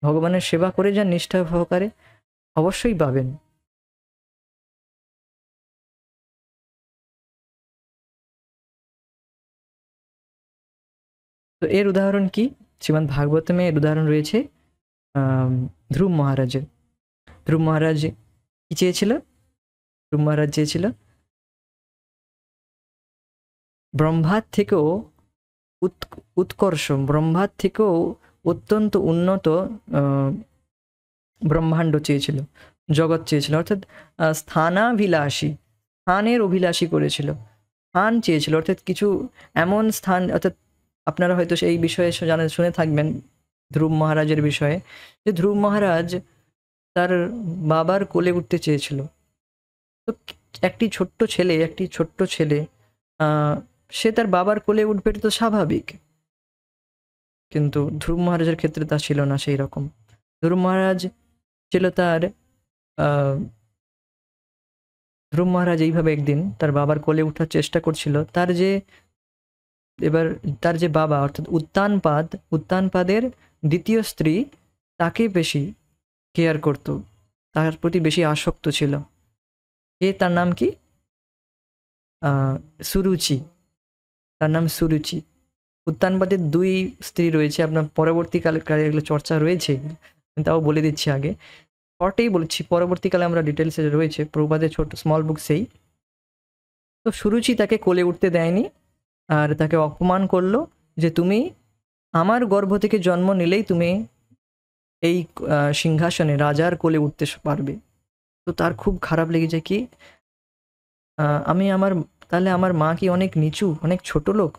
ভগবানের সেবা করে যান নিষ্ঠা সহকারে, অবশ্যই পাবেন। তো এর উদাহরণ কি, শ্রীমদ্ ভাগবতমে এর উদাহরণ রয়েছে ধ্রুব মহারাজের। ধ্রুব মহারাজ কি চেয়েছিল? ধ্রুব মহারাজ চেয়েছিল ব্রহ্মার থেকেও উৎকর্ষ, ব্রহ্মার থেকেও অত্যন্ত উন্নত ব্রহ্মাণ্ড চেয়েছিল, জগৎ চেয়েছিল, অর্থাৎ স্থানাভিলাষী, স্থানের অভিলাষী করেছিল, স্থান চেয়েছিল, অর্থাৎ কিছু এমন স্থান, অর্থাৎ আপনারা হয়তো সেই বিষয়ে শুনে থাকবেন ধ্রুব মহারাজের বিষয়ে, যে ধ্রুব মহারাজ তার বাবার কোলে উঠতে চেয়েছিল। তো একটি ছোট্ট ছেলে সে তার বাবার কোলে উঠবে, এটা তো স্বাভাবিক, কিন্তু ধ্রুব মহারাজের ক্ষেত্রে তা ছিল না সেই রকম। ধ্রুব মহারাজ ছিল ধ্রুব মহারাজ এইভাবে একদিন তার বাবার কোলে উঠার চেষ্টা করছিল। তার যে বাবা, অর্থাৎ উত্তানপাদের দ্বিতীয় স্ত্রী, তাকে বেশি কেয়ার করত, তার প্রতি বেশি আসক্ত ছিল। তার নাম কি? সুরুচি। তার নাম সুরুচি। উত্তানপাদের দুই স্ত্রী রয়েছে, আপনার পরবর্তীকালে এগুলো চর্চা রয়েছে, তাও বলে দিচ্ছি আগে, শর্টেই বলছি, পরবর্তীকালে আমরা ডিটেলসে রয়েছে প্রভুপাদের ছোট স্মল বুক সেই। তো সুরুচি তাকে কোলে উঠতে দেয়নি, আর তাকে অপমান করলো, যে তুমি আমার গর্ভ থেকে জন্ম নিলেই তুমি এই সিংহাসনে রাজার কোলে উঠতে পারবে। তো তার খুব খারাপ লেগে যায়, কি তাহলে আমার মা কি অনেক নিচু, অনেক ছোট লোক,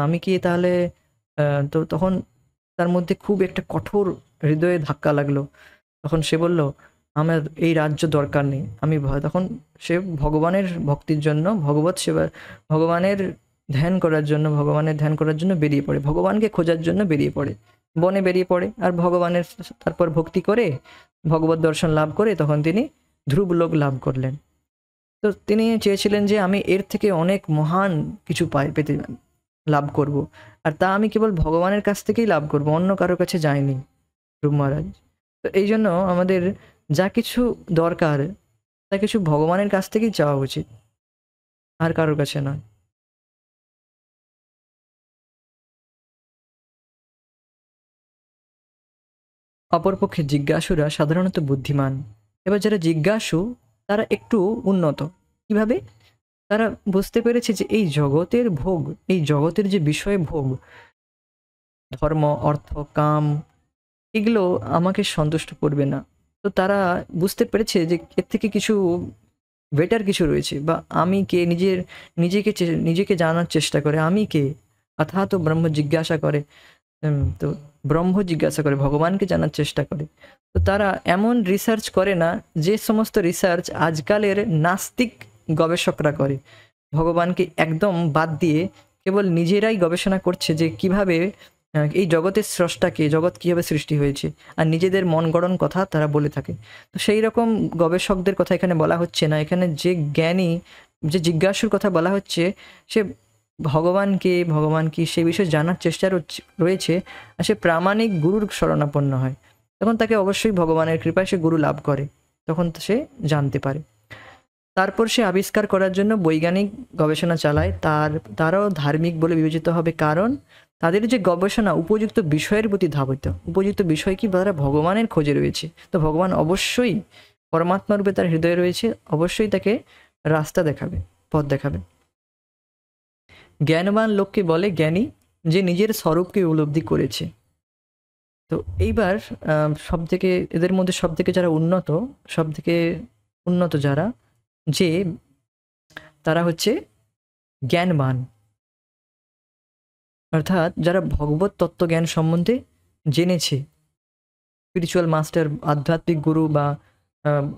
আমি কি তাহলে, তো তখন তার মধ্যে খুব একটা কঠোর হৃদয়ে ধাক্কা লাগলো। তখন সে বলল, আমার এই রাজ্য দরকার নেই, আমি তখন সে ভগবানের ভক্তির জন্য, ভগবত সেবা, ভগবানের ভগবানের ধ্যান করার জন্য বেরিয়ে পড়ে, ভগবানকে খোঁজার জন্য বেরিয়ে পড়ে, বনে বেরিয়ে পড়ে। আর ভগবানের তারপর ভক্তি করে ভগবত দর্শন লাভ করে তখন তিনি ধ্রুবলোক লাভ করলেন। তো তিনি চেয়েছিলেন যে আমি এর থেকে অনেক মহান কিছু পেতে লাভ করব, আর তা আমি কেবল ভগবানের কাছ থেকেই লাভ করব, অন্য কারোর কাছে যায়নি ধ্রুব মহারাজ। তো এই জন্য আমাদের যা কিছু দরকার তা কিছু ভগবানের কাছ থেকেই চাওয়া উচিত, আর কারোর কাছে নয়। অপরপক্ষে জিজ্ঞাসুরা সাধারণত বুদ্ধিমান। এবার যারা জিজ্ঞাসু তারা একটু উন্নত। কিভাবে? তারা বুঝতে পেরেছে যে এই জগতের ভোগ, এই জগতের যে বিষয় ভোগ, ধর্ম, অর্থ, কাম, এগুলো আমাকে সন্তুষ্ট করবে না। তো তারা বুঝতে পেরেছে যে এর থেকে কিছু বেটার কিছু রয়েছে, বা আমি কে, নিজেকে জানার চেষ্টা করে আমি কে, অর্থাৎ ব্রহ্ম জিজ্ঞাসা করে। তো ব্রহ্ম জিজ্ঞাসা করে, ভগবানকে জানার চেষ্টা করে। তো তারা এমন রিসার্চ করে না যে সমস্ত রিসার্চ আজকালের নাস্তিক গবেষকরা করে, ভগবানকে একদম বাদ দিয়ে কেবল নিজেরাই গবেষণা করছে যে কিভাবে এই জগতের স্রষ্টাকে, জগৎ কীভাবে সৃষ্টি হয়েছে, আর নিজেদের মন গড়ন কথা তারা বলে থাকে। তো সেই রকম গবেষকদের কথা এখানে বলা হচ্ছে না, এখানে যে জ্ঞানী, যে জিজ্ঞাসুর কথা বলা হচ্ছে, সে ভগবান কি সে বিষয়ে জানার চেষ্টা রয়েছে, আর সে প্রামাণিক গুরুর শরণাপন্ন হয়। তখন তাকে অবশ্যই ভগবানের কৃপায় সে গুরু লাভ করে, তখন সে জানতে পারে। তারপর সে আবিষ্কার করার জন্য বৈজ্ঞানিক গবেষণা চালায়, তারাও ধার্মিক বলে বিবেচিত হবে, কারণ তাদের যে গবেষণা উপযুক্ত বিষয়ের প্রতি ধাবিত। উপযুক্ত বিষয় কি? তারা ভগবানের খোঁজে রয়েছে, তো ভগবান অবশ্যই পরমাত্মা রূপে তার হৃদয়ে রয়েছে, অবশ্যই তাকে রাস্তা দেখাবে, পথ দেখাবে। জ্ঞানবান লোককে বলে জ্ঞানী, যে নিজের স্বরূপকে উপলব্ধি করেছে। তো এইবার সব থেকে, এদের মধ্যে সব থেকে যারা উন্নত যারা, যে তারা হচ্ছে জ্ঞানবান, অর্থাৎ যারা ভগবত তত্ত্বজ্ঞান সম্বন্ধে জেনেছে, স্পিরিচুয়াল মাস্টার, আধ্যাত্মিক গুরু বা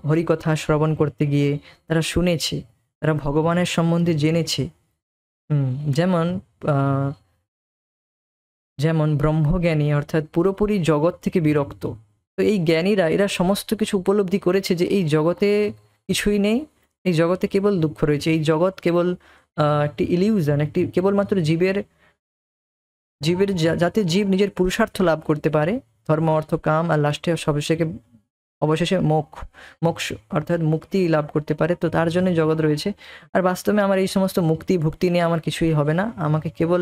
হরিকথা শ্রবণ করতে গিয়ে তারা শুনেছে, তারা ভগবানের সম্বন্ধে জেনেছে। যেমন যেমন ব্রহ্মজ্ঞানী, অর্থাৎ পুরোপুরি জগৎ থেকে বিরক্ত। তো এই জ্ঞানীরা, এরা সমস্ত কিছু উপলব্ধি করেছে যে এই জগতে কিছুই নেই, এই জগতে কেবল দুঃখ রয়েছে, এই জগৎ কেবল একটি ইলিউশন, একটি কেবলমাত্র জীবের যাতে জীব নিজের পুরুষার্থ লাভ করতে পারে, ধর্ম, অর্থ, কাম, আর লাস্টে অবশেষে মোক্ষ অর্থাৎ মুক্তি লাভ করতে পারে, তো তার জন্য জগৎ রয়েছে। আর বাস্তবে আমার এই সমস্ত মুক্তি ভক্তি নিয়ে আমার কিছুই হবে না, আমাকে কেবল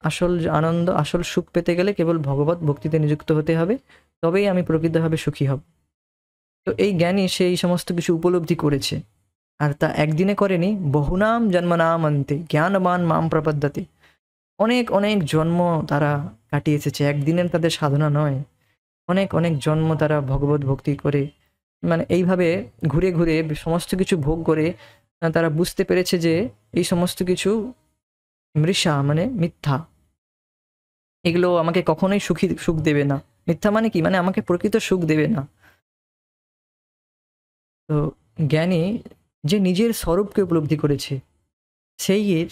আসল আনন্দ, আসল সুখ পেতে গেলে কেবল ভগবত ভক্তিতে নিযুক্ত হতে হবে, তবেই আমি প্রকৃতভাবে সুখী হব। তো এই জ্ঞানী সে এই সমস্ত কিছু উপলব্ধি করেছে, আর তা একদিনে করেনি, বহুনাম জন্মনাম অন্তে জ্ঞানবান মাম প্রপদ্যতে। অনেক অনেক জন্ম তারা কাটিয়ে এসেছে, একদিনের তাদের সাধনা নয়, অনেক অনেক জন্ম তারা ভগবত ভক্তি করে, মানে এইভাবে ঘুরে ঘুরে সমস্ত কিছু ভোগ করে তারা বুঝতে পেরেছে যে এই সমস্ত কিছু মৃষা, মানে মিথ্যা, এগুলো আমাকে কখনোই সুখ দেবে না। মিথ্যা মানে কি? মানে আমাকে প্রকৃত সুখ দেবে না। তো জ্ঞানী যে নিজের স্বরূপকে উপলব্ধি করেছে,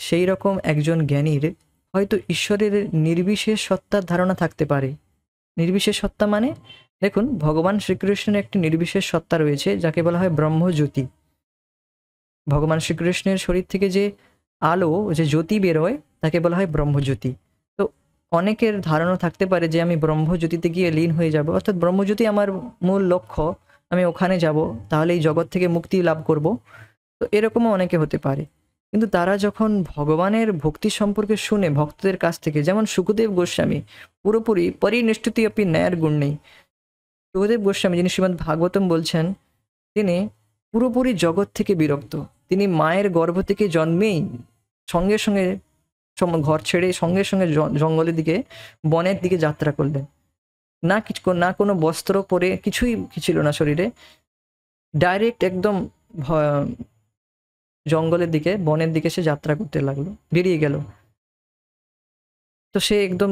সেই রকম একজন জ্ঞানীর হয়তো ঈশ্বরের নির্বিশেষ সত্তার ধারণা থাকতে পারে। নির্বিশেষ সত্তা মানে, দেখুন, ভগবান শ্রীকৃষ্ণের একটি নির্বিশেষ সত্তা রয়েছে যাকে বলা হয় ব্রহ্মজ্যোতি। ভগবান শ্রীকৃষ্ণের শরীর থেকে যে আলো, যে জ্যোতি বেরোয়, তাকে বলা হয় ব্রহ্মজ্যোতি। তো অনেকের ধারণা থাকতে পারে যে আমি ব্রহ্মজ্যোতিতে গিয়ে লীন হয়ে যাব, অর্থাৎ ব্রহ্মজ্যোতি আমার মূল লক্ষ্য, আমি ওখানে যাব, তাহলে এই জগৎ থেকে মুক্তি লাভ করব। তো এরকমও অনেকে হতে পারে। কিন্তু তারা যখন ভগবানের ভক্তি সম্পর্কে শুনে ভক্তদের কাছ থেকে, যেমন সুখদেব গোস্বামী, পুরোপুরি পরিনিষ্ঠিতি অপি ন্যায়ের গুণ নেই। সুখদেব গোস্বামী, যিনি শ্রীমদ্ ভাগবতম বলছেন, তিনি পুরোপুরি জগৎ থেকে বিরক্ত। তিনি মায়ের গর্ভ থেকে জন্মেই সঙ্গে সঙ্গে ঘর ছেড়ে সঙ্গে সঙ্গে জঙ্গলের দিকে, বনের দিকে যাত্রা করলেন। না কোনো বস্ত্র পরে, কিছুই ছিল না শরীরে, ডাইরেক্ট একদম জঙ্গলের দিকে, বনের দিকে সে যাত্রা করতে লাগলো, বেরিয়ে গেল। তো সে একদম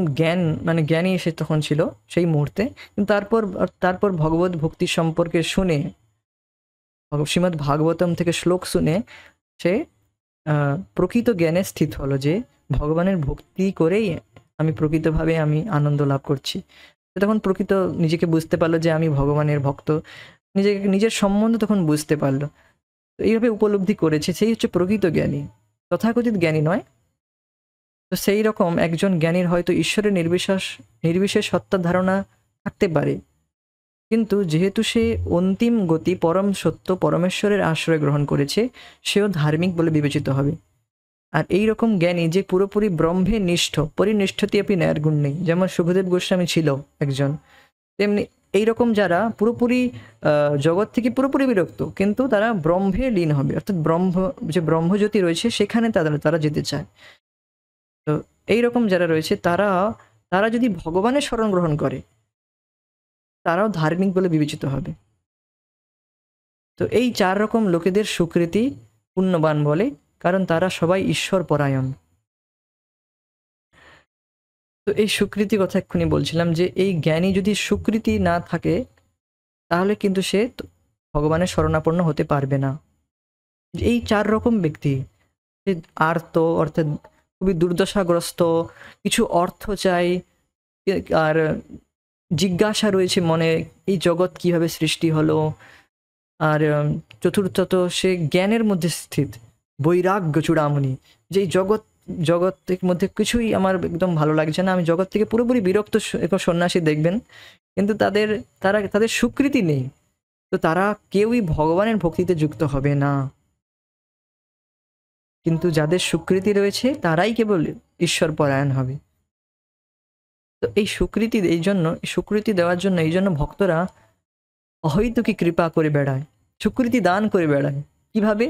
জ্ঞানী সে তখন ছিল সেই মুহূর্তে। কিন্তু তারপর ভগবত ভক্তি সম্পর্কে শুনে, শ্রীমদ্ ভাগবতম থেকে শ্লোক শুনে সে প্রকৃত জ্ঞানে স্থিত হলো যে ভগবানের ভক্তি করেই আমি প্রকৃতভাবে আমি আনন্দ লাভ করছি। তখন প্রকৃত নিজেকে বুঝতে পারলো যে আমি ভগবানের ভক্ত, নিজের সম্বন্ধ তখন বুঝতে পারলো। তো এইভাবে উপলব্ধি করেছে, সেই হচ্ছে প্রকৃত জ্ঞানী, তথাকথিত জ্ঞানী নয়। তো সেই রকম একজন জ্ঞানীর হয়তো ঈশ্বরের নির্বিশেষ সত্তার ধারণা থাকতে পারে, কিন্তু যেহেতু সে অন্তিম গতি পরম সত্য পরমেশ্বরের আশ্রয় গ্রহণ করেছে, সেও ধার্মিক বলে বিবেচিত হবে। আর এই রকম জ্ঞানী যে পুরোপুরি ব্রহ্মে নিষ্ঠ, পরিনিষ্ঠতি আপনি ন্যায়গুণ নেই, যেমন সুখদেব গোস্বামী ছিল একজন, তেমনি এইরকম যারা পুরোপুরি জগৎ থেকে পুরোপুরি বিরক্ত, কিন্তু তারা ব্রহ্মে লীন হবে, অর্থাৎ ব্রহ্মজ্যোতি রয়েছে সেখানে তারা যেতে চায়। তো এইরকম যারা রয়েছে তারা যদি ভগবানের শরণ গ্রহণ করে, তারাও ধার্মিক বলে বিবেচিত হবে। তো এই 4 রকম লোকেদের সুকৃতি পুণ্যবান বলে, কারণ তারা সবাই ঈশ্বর পরায়ণ। তো এই সুকৃতি কথা এক্ষুনি বলছিলাম যে এই জ্ঞানী যদি সুকৃতি না থাকে, তাহলে কিন্তু সে ভগবানের শরণাপন্ন হতে পারবে না। এই 4 রকম ব্যক্তি, আর্ত অর্থাৎ খুবই দুর্দশাগ্রস্ত, কিছু অর্থ চাই, আর জিজ্ঞাসা রয়েছে মনে এই জগৎ কিভাবে সৃষ্টি হলো, আর চতুর্থত সে জ্ঞানের মধ্যে স্থিত, বৈরাগ্য চূড়ামণি, যে এই জগতের মধ্যে কিছুই আমার একদম ভালো লাগছে না, আমি জগৎ থেকে পুরোপুরি বিরক্ত সন্ন্যাসী দেখবেন, কিন্তু তাদের স্বীকৃতি নেই, তো তারা কেউই ভগবানের ভক্তিতে যুক্ত হবে না। কিন্তু যাদের স্বীকৃতি রয়েছে তারাই কেবল ঈশ্বর পরায়ণ হবে। তো এই স্বীকৃতি দেওয়ার জন্য এই জন্য ভক্তরা অহৈতুকী কৃপা করে বেড়ায়, স্বীকৃতি দান করে বেড়ায়। কিভাবে?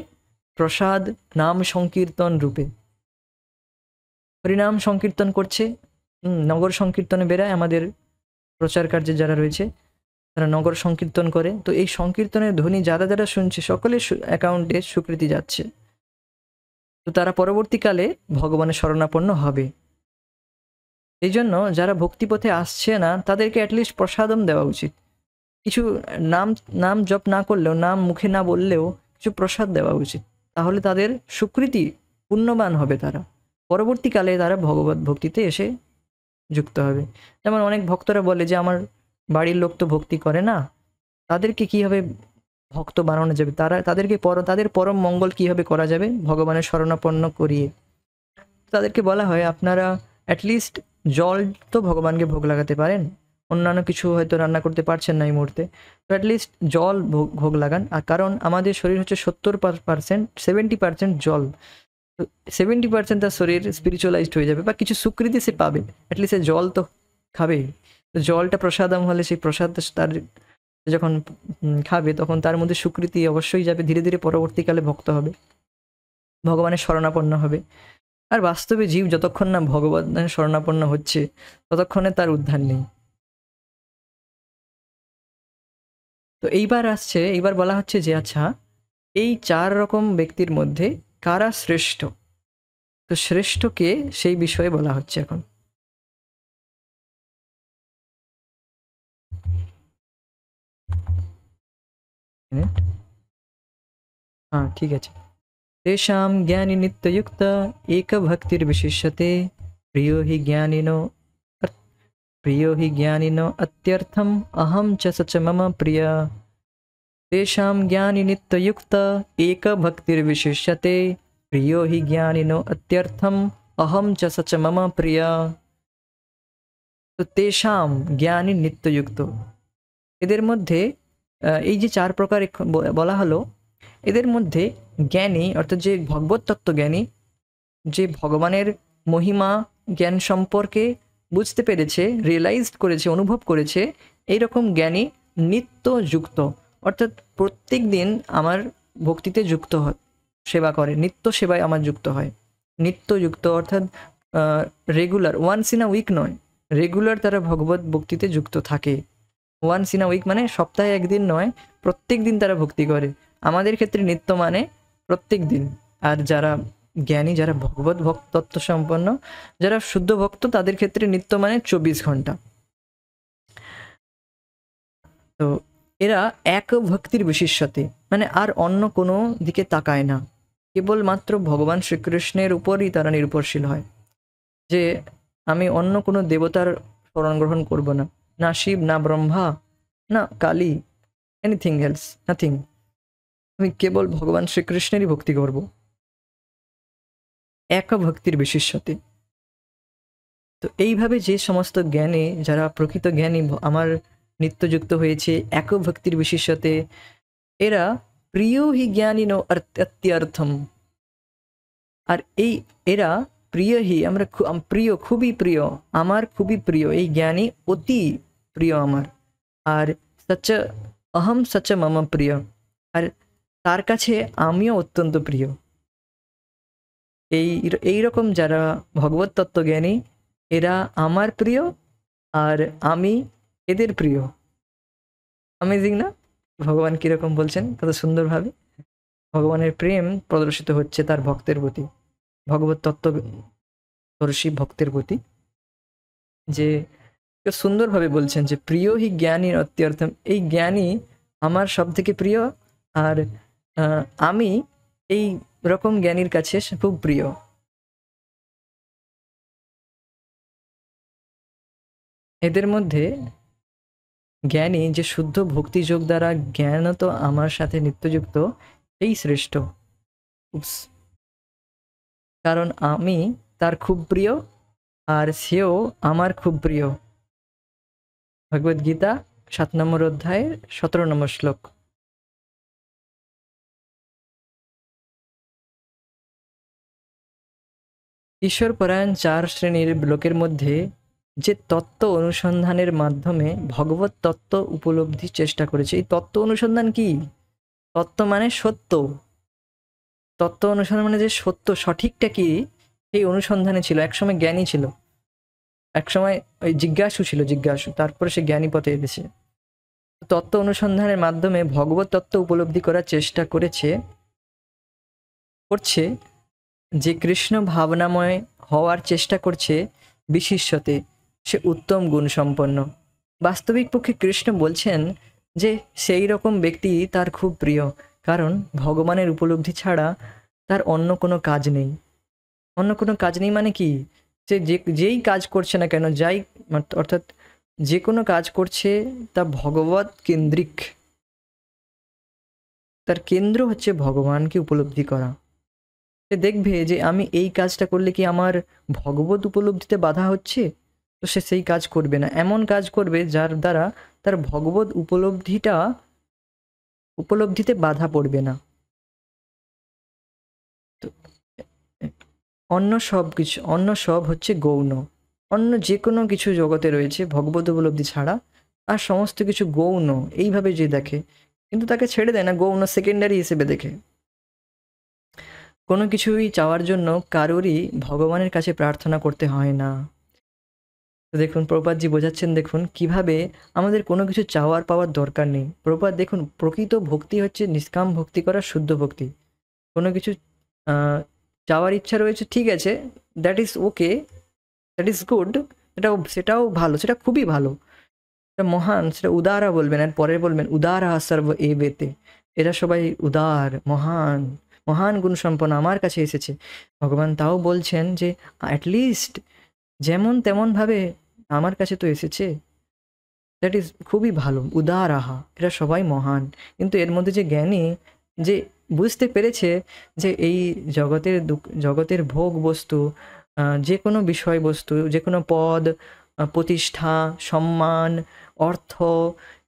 প্রসাদ, নাম সংকীর্তন রূপে। হরিনাম সংকীর্তন করছে, নগর সংকীর্তনে বেড়ায়, আমাদের প্রচার কার্যে যারা রয়েছে তারা নগর সংকীর্তন করে। তো এই সংকীর্তনের ধ্বনি যারা শুনছে সকলের অ্যাকাউন্টে স্বীকৃতি যাচ্ছে, তো তারা পরবর্তীকালে ভগবানের শরণাপন্ন হবে। এই জন্য যারা ভক্তিপথে আসছে না তাদেরকে অ্যাটলিস্ট প্রসাদম দেওয়া উচিত। কিছু নাম জপ না করলেও, নাম মুখে না বললেও কিছু প্রসাদ দেওয়া উচিত, তাহলে তাদের স্বীকৃতি পুণ্যবান হবে, তারা পরবর্তীকালে তারা ভগবত ভক্তিতে এসে যুক্ত হবে। যেমন অনেক ভক্তরা বলে যে আমার বাড়ির লোক তো ভক্তি করে না, তাদেরকে কীভাবে ভক্ত বানানো যাবে, তাদের পরম মঙ্গল কীভাবে করা যাবে ভগবানের শরণাপন্ন করিয়ে। তাদেরকে বলা হয় আপনারা অ্যাটলিস্ট জল তো ভগবানকে ভোগ লাগাতে পারেন, অন্যান্য কিছু হয়তো রান্না করতে পারছেন না এই মুহূর্তে, তো অ্যাটলিস্ট জল ভোগ লাগান। আর কারণ আমাদের শরীর হচ্ছে 70%, 70% জল, তো 70% তার শরীর স্পিরিচুয়ালাইজড হয়ে যাবে বা কিছু স্বীকৃতি সে পাবে, অ্যাটলিস্ট সে জল তো খাবে। তো জলটা প্রসাদম হলে সেই প্রসাদ তার যখন খাবে তখন তার মধ্যে স্বীকৃতি অবশ্যই যাবে, ধীরে ধীরে পরবর্তীকালে ভক্ত হবে, ভগবানের শরণাপন্ন হবে। আর বাস্তবে জীব যতক্ষণ না ভগবানের শরণাপন্ন হচ্ছে ততক্ষণে তার উদ্ধার নেই। তো এইবার বলা হচ্ছে যে আচ্ছা, এই 4 রকম ব্যক্তির মধ্যে কারা শ্রেষ্ঠ? তো শ্রেষ্ঠকে সেই বিষয়ে বলা হচ্ছে এখন। হ্যাঁ, ঠিক আছে। तेषां ज्ञानी नित्ययुक्त एक भक्तिर्विशिष्यते प्रियो हि ज्ञानिनो अत्यर्थम अहम च सच मम प्रिय। तेषां ज्ञानी नित्ययुक्त एक भक्तिर्विशिष्यते प्रियो हि ज्ञानिनो अत्यर्थम अहम च सच मम प्रिय। তো তেষাম জ্ঞানী নিত্যযুক্ত, এদের মধ্যে এই যে 4 প্রকার বলা হলো, এদের মধ্যে জ্ঞানী অর্থাৎ যে ভগবত তত্ত্ব জ্ঞানী, যে ভগবানের মহিমা জ্ঞান সম্পর্কে বুঝতে পেরেছে, রিয়েলাইজড করেছে, অনুভব করেছে, এইরকম জ্ঞানী নিত্যযুক্ত, অর্থাৎ প্রত্যেক দিন আমার ভক্তিতে যুক্ত হয়, সেবা করে, নিত্য সেবায় আমার যুক্ত হয়। নিত্যযুক্ত অর্থাৎ regular, once in a week নয়, রেগুলার তারা ভগবত ভক্তিতে যুক্ত থাকে। ওয়ান্স ইন আ উইক মানে সপ্তাহে একদিন নয়, প্রত্যেক দিন তারা ভক্তি করে। আমাদের ক্ষেত্রে নিত্য মানে প্রত্যেক দিন, আর যারা জ্ঞানী, যারা ভগবত ভক্ত তত্ত্ব সম্পন্ন, যারা শুদ্ধ ভক্ত, তাদের ক্ষেত্রে নিত্য মানে 24 ঘন্টা। তো এরা এক ভক্তির বিশেষ্যতে, মানে আর অন্য কোনো দিকে তাকায় না, কেবলমাত্র ভগবান শ্রীকৃষ্ণের উপরই তারা নির্ভরশীল হয়। যে আমি অন্য কোনো দেবতার শরণ গ্রহণ করব না, না শিব, না ব্রহ্মা, না কালী, এনিথিং এলস, নাথিং। আমি কেবল ভগবান শ্রীকৃষ্ণেরই ভক্তি করব, এক ভক্তির বিশেষ্যতে। তো এইভাবে যে সমস্ত জ্ঞানী, যারা প্রকৃত জ্ঞানী আমার নিত্যযুক্ত হয়েছে এক ভক্তির বিশেষ্যতে, এরা প্রিয় হি জ্ঞানীনো অত্যর্থম। আর এই এরা প্রিয় হি, আমরা প্রিয়, খুবই প্রিয়, আমার খুবই প্রিয়, এই জ্ঞানী অতি প্রিয় আমার। আর সচ অহম সচ মম প্রিয়, আর তার কাছে আমিও অত্যন্ত প্রিয়। এইরকম যারা ভগবত তত্ত্বজ্ঞানী, এরা আমার প্রিয় আর আমি এদের প্রিয়। অ্যামেজিং না? ভগবান কিরকম বলছেন কত সুন্দরভাবে। ভগবানের প্রেম প্রদর্শিত হচ্ছে তার ভক্তের প্রতি, ভগবত তত্ত্বদর্শী ভক্তের প্রতি, যে সুন্দরভাবে বলছেন যে প্রিয় হি জ্ঞানী অত্যর্থম, এই জ্ঞানী আমার সব থেকে প্রিয়, আর আমি এই রকম জ্ঞানীর কাছে খুব প্রিয়। এদের মধ্যে জ্ঞানী যে শুদ্ধ ভক্তিযোগ দ্বারা জ্ঞানত আমার সাথে নিত্যযুক্ত, এই শ্রেষ্ঠ। কারণ আমি তার খুব প্রিয় আর সেও আমার খুব প্রিয়। ভগবদ গীতা 7 নম্বর অধ্যায়ের 17 নম্বর শ্লোক। ঈশ্বর পরায়ণ 4 শ্রেণীর লোকের মধ্যে যে তত্ত্ব অনুসন্ধানের মাধ্যমে ভগবত তত্ত্ব উপলব্ধির চেষ্টা করেছে। এই তত্ত্ব অনুসন্ধান কি? তত্ত্ব মানে সত্য, তত্ত্ব অনুসন্ধান মানে যে সত্য সঠিকটা কি, সেই অনুসন্ধানে ছিল। একসময় জ্ঞানী ছিল, একসময় ওই জিজ্ঞাসু ছিল, জিজ্ঞাসু, তারপরে সে জ্ঞানী পথে এসেছে। তত্ত্ব অনুসন্ধানের মাধ্যমে ভগবত তত্ত্ব উপলব্ধি করার চেষ্টা করছে, যে কৃষ্ণ ভাবনাময় হওয়ার চেষ্টা করছে বিশিষ্যতে, সে উত্তম গুণ সম্পন্ন। বাস্তবিক পক্ষে কৃষ্ণ বলছেন যে সেই রকম ব্যক্তি তার খুব প্রিয়, কারণ ভগবানের উপলব্ধি ছাড়া তার অন্য কোনো কাজ নেই। অন্য কোনো কাজ নেই মানে কি? সে যেই কাজ করছে না কেন, অর্থাৎ যে কোনো কাজ করছে তা ভগবত কেন্দ্রিক, তার কেন্দ্র হচ্ছে ভগবানকে উপলব্ধি করা। সে দেখবে যে আমি এই কাজটা করলে কি আমার ভগবত উপলব্ধিতে বাধা হচ্ছে, তো সে সেই কাজ করবে না। এমন কাজ করবে যার দ্বারা তার ভগবত উপলব্ধিতে বাধা পড়বে না। তো অন্য সব হচ্ছে গৌণ। অন্য যে কোনো কিছু জগতে রয়েছে ভগবত উপলব্ধি ছাড়া, আর সমস্ত কিছু গৌণ এইভাবে যে দেখে, কিন্তু তাকে ছেড়ে দেয় না, গৌণ সেকেন্ডারি হিসেবে দেখে। কোনো কিছুই চাওয়ার জন্য কারোরই ভগবানের কাছে প্রার্থনা করতে হয় না। তো দেখুন প্রভুপাদজি বোঝাচ্ছেন, দেখুন কিভাবে আমাদের কোনো কিছু চাওয়ার পাওয়ার দরকার নেই। প্রভুপাদ দেখুন, প্রকৃত ভক্তি হচ্ছে নিষ্কাম ভক্তি করা, শুদ্ধ ভক্তি। কোনো কিছু চাওয়ার ইচ্ছা রয়েছে, ঠিক আছে, that is okay, that is good, সেটাও ভালো, সেটা খুবই ভালো, সেটা মহান, সেটা উদারা বলবেন। আর পরে বলবেন উদারা সর্ব এ বেতে, এরা সবাই উদার, মহান, মহান গুণ সম্পন্ন আমার কাছে এসেছে। ভগবান তাও বলছেন যে অ্যাটলিস্ট যেমন তেমনভাবে আমার কাছে তো এসেছে, দ্যাট ইজ খুবই ভালো, উদারাহা, এরা সবাই মহান। কিন্তু এর মধ্যে যে জ্ঞানী, যে বুঝতে পেরেছে যে এই জগতের ভোগ বস্তু, যে কোনো বিষয়বস্তু, যে কোনো পদ, প্রতিষ্ঠা, সম্মান, অর্থ,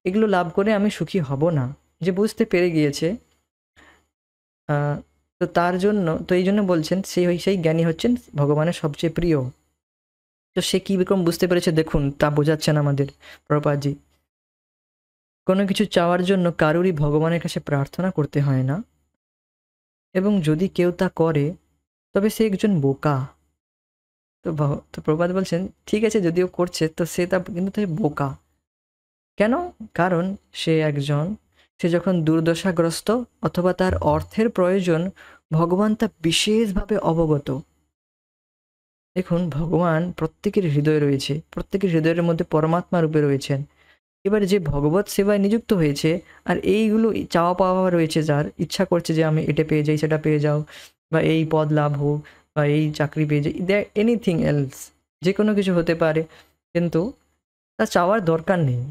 এগুলো লাভ করে আমি সুখী হব না, যে বুঝতে পেরে গিয়েছে, তো এই জন্য বলছেন সেই জ্ঞানী হচ্ছেন ভগবানের সবচেয়ে প্রিয়। তো সে কীরকম বুঝতে পেরেছে দেখুন, তা বোঝাচ্ছেন আমাদের প্রভুপাদজি। কোনো কিছু চাওয়ার জন্য কারোরই ভগবানের কাছে প্রার্থনা করতে হয় না, এবং যদি কেউ তা করে তবে সে একজন বোকা। তো প্রভুপাদ বলছেন ঠিক আছে, যদিও করছে তো কিন্তু সে বোকা। কেন? কারণ সে যখন দুর্দশাগ্রস্ত অথবা তার অর্থের প্রয়োজন ভগবান তা বিশেষভাবে অবগত। দেখুন, ভগবান প্রত্যেকের হৃদয়ে রয়েছে, প্রত্যেকের হৃদয়ের মধ্যে পরমাত্মা রূপে রয়েছেন। এবার যে ভগবত সেবায় নিযুক্ত হয়েছে আর এইগুলো চাওয়া পাওয়া রয়েছে, যার ইচ্ছা করছে যে আমি এটা পেয়ে যাই, সেটা পেয়ে যাও, বা এই পদ লাভ হোক, বা এই চাকরি পেয়ে যাই, এনিথিং এলস, যে কোনো কিছু হতে পারে, কিন্তু তা চাওয়ার দরকার নেই।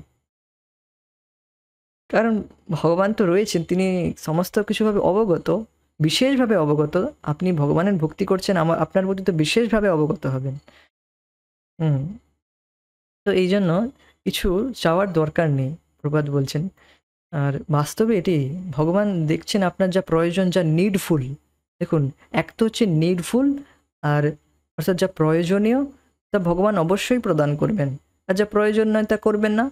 কারণ ভগবান তো রয়েছেন, তিনি সমস্ত কিছুভাবে অবগত, বিশেষভাবে অবগত। আপনি ভগবানের ভক্তি করছেন, আপনার প্রতি তো বিশেষভাবে অবগত হবেন। হুম। তো এই জন্য কিছু চাওয়ার দরকার নেই, প্রবাদ বলছেন। আর বাস্তবে এটি ভগবান দেখছেন আপনার যা প্রয়োজন, যা নিডফুল। দেখুন, এক তো হচ্ছে নিডফুল, আর অর্থাৎ যা প্রয়োজনীয় তা ভগবান অবশ্যই প্রদান করবেন, আর যা প্রয়োজন নয় তা করবেন না।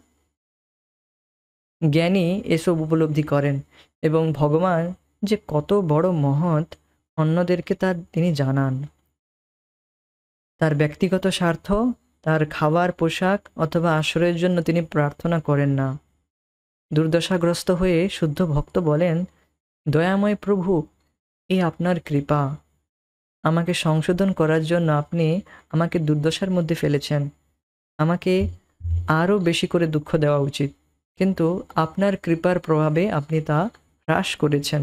জ্ঞানী এসব উপলব্ধি করেন, এবং ভগবান যে কত বড় মহৎ অন্যদেরকে তা তিনি জানান। তার ব্যক্তিগত স্বার্থ, তার খাবার পোশাক অথবা আশ্রয়ের জন্য তিনি প্রার্থনা করেন না। দুর্দশাগ্রস্ত হয়ে শুদ্ধ ভক্ত বলেন, দয়াময় প্রভু, এ আপনার কৃপা, আমাকে সংশোধন করার জন্য আপনি আমাকে দুর্দশার মধ্যে ফেলেছেন। আমাকে আরও বেশি করে দুঃখ দেওয়া উচিত, কিন্তু আপনার কৃপার প্রভাবে আপনি তা হ্রাস করেছেন।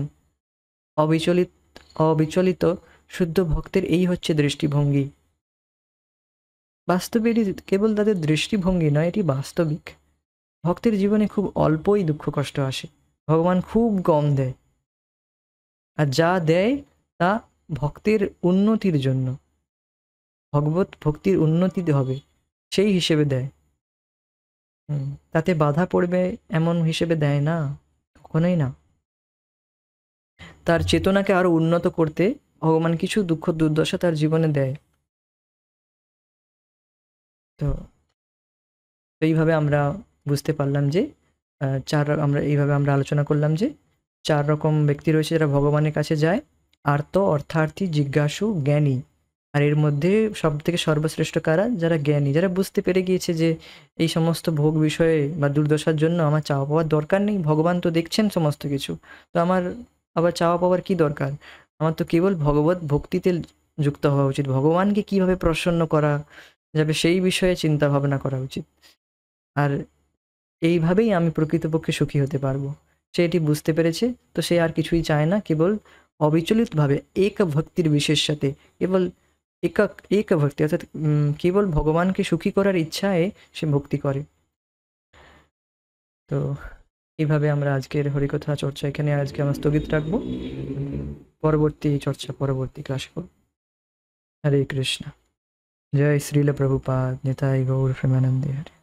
অবিচলিত অবিচলিত শুদ্ধ ভক্তের এই হচ্ছে দৃষ্টিভঙ্গি। বাস্তবে এটি কেবল তাদের দৃষ্টিভঙ্গি নয়, এটি বাস্তবিক। ভক্তের জীবনে খুব অল্পই দুঃখ কষ্ট আসে, ভগবান খুব কম দেয়, আর যা দেয় তা ভক্তের উন্নতির জন্য, ভগবত ভক্তির উন্নতি হবে সেই হিসেবে দেয়। তাতে বাধা পড়বে এমন হিসেবে দেয় না, কখনোই না। তার চেতনাকে আরো উন্নত করতে ভগবান কিছু দুঃখ দুর্দশা তার জীবনে দেয়। তো এইভাবে আমরা বুঝতে পারলাম যে এইভাবে আমরা আলোচনা করলাম যে 4 রকম ব্যক্তি রয়েছে যারা ভগবানের কাছে যায়: আর্ত, অর্থার্থী, জিজ্ঞাসু, জ্ঞানী। আর এর মধ্যে সবথেকে সর্বশ্রেষ্ঠ কারা? যারা জ্ঞানী, যারা বুঝতে পেরে গিয়েছে যে এই সমস্ত ভোগ বিষয়ে বা দুর্দশার জন্য আমার চাওয়া পাওয়ার দরকার নেই, ভগবান তো দেখছেন সমস্ত কিছু, তো আমার আবার চাওয়া পাওয়ার কি দরকার? আমার তো কেবল ভগবত ভক্তিতে যুক্ত হওয়া উচিত, ভগবানকে কিভাবে প্রসন্ন করা যাবে সেই বিষয়ে চিন্তা ভাবনা করা উচিত। আর এইভাবেই আমি প্রকৃতপক্ষে সুখী হতে পারবো। সে এটি বুঝতে পেরেছে, তো সে আর কিছুই চায় না, কেবল অবিচলিতভাবে এক ভক্তির বিশেষ সাথে, কেবল এক ভক্তি, অর্থাৎ কেবল ভগবানকে সুখী করার ইচ্ছায় সে ভক্তি করে। তো এইভাবে আমরা আজকের হরিকথা চর্চা এখানে আজকে আমরা স্থগিত রাখবো। পরবর্তী চর্চা পরবর্তী ক্লাসে করব। হরে কৃষ্ণ। জয় শ্রীল প্রভুপাদ। নিতাই গৌর প্রেমানন্দে। হরে।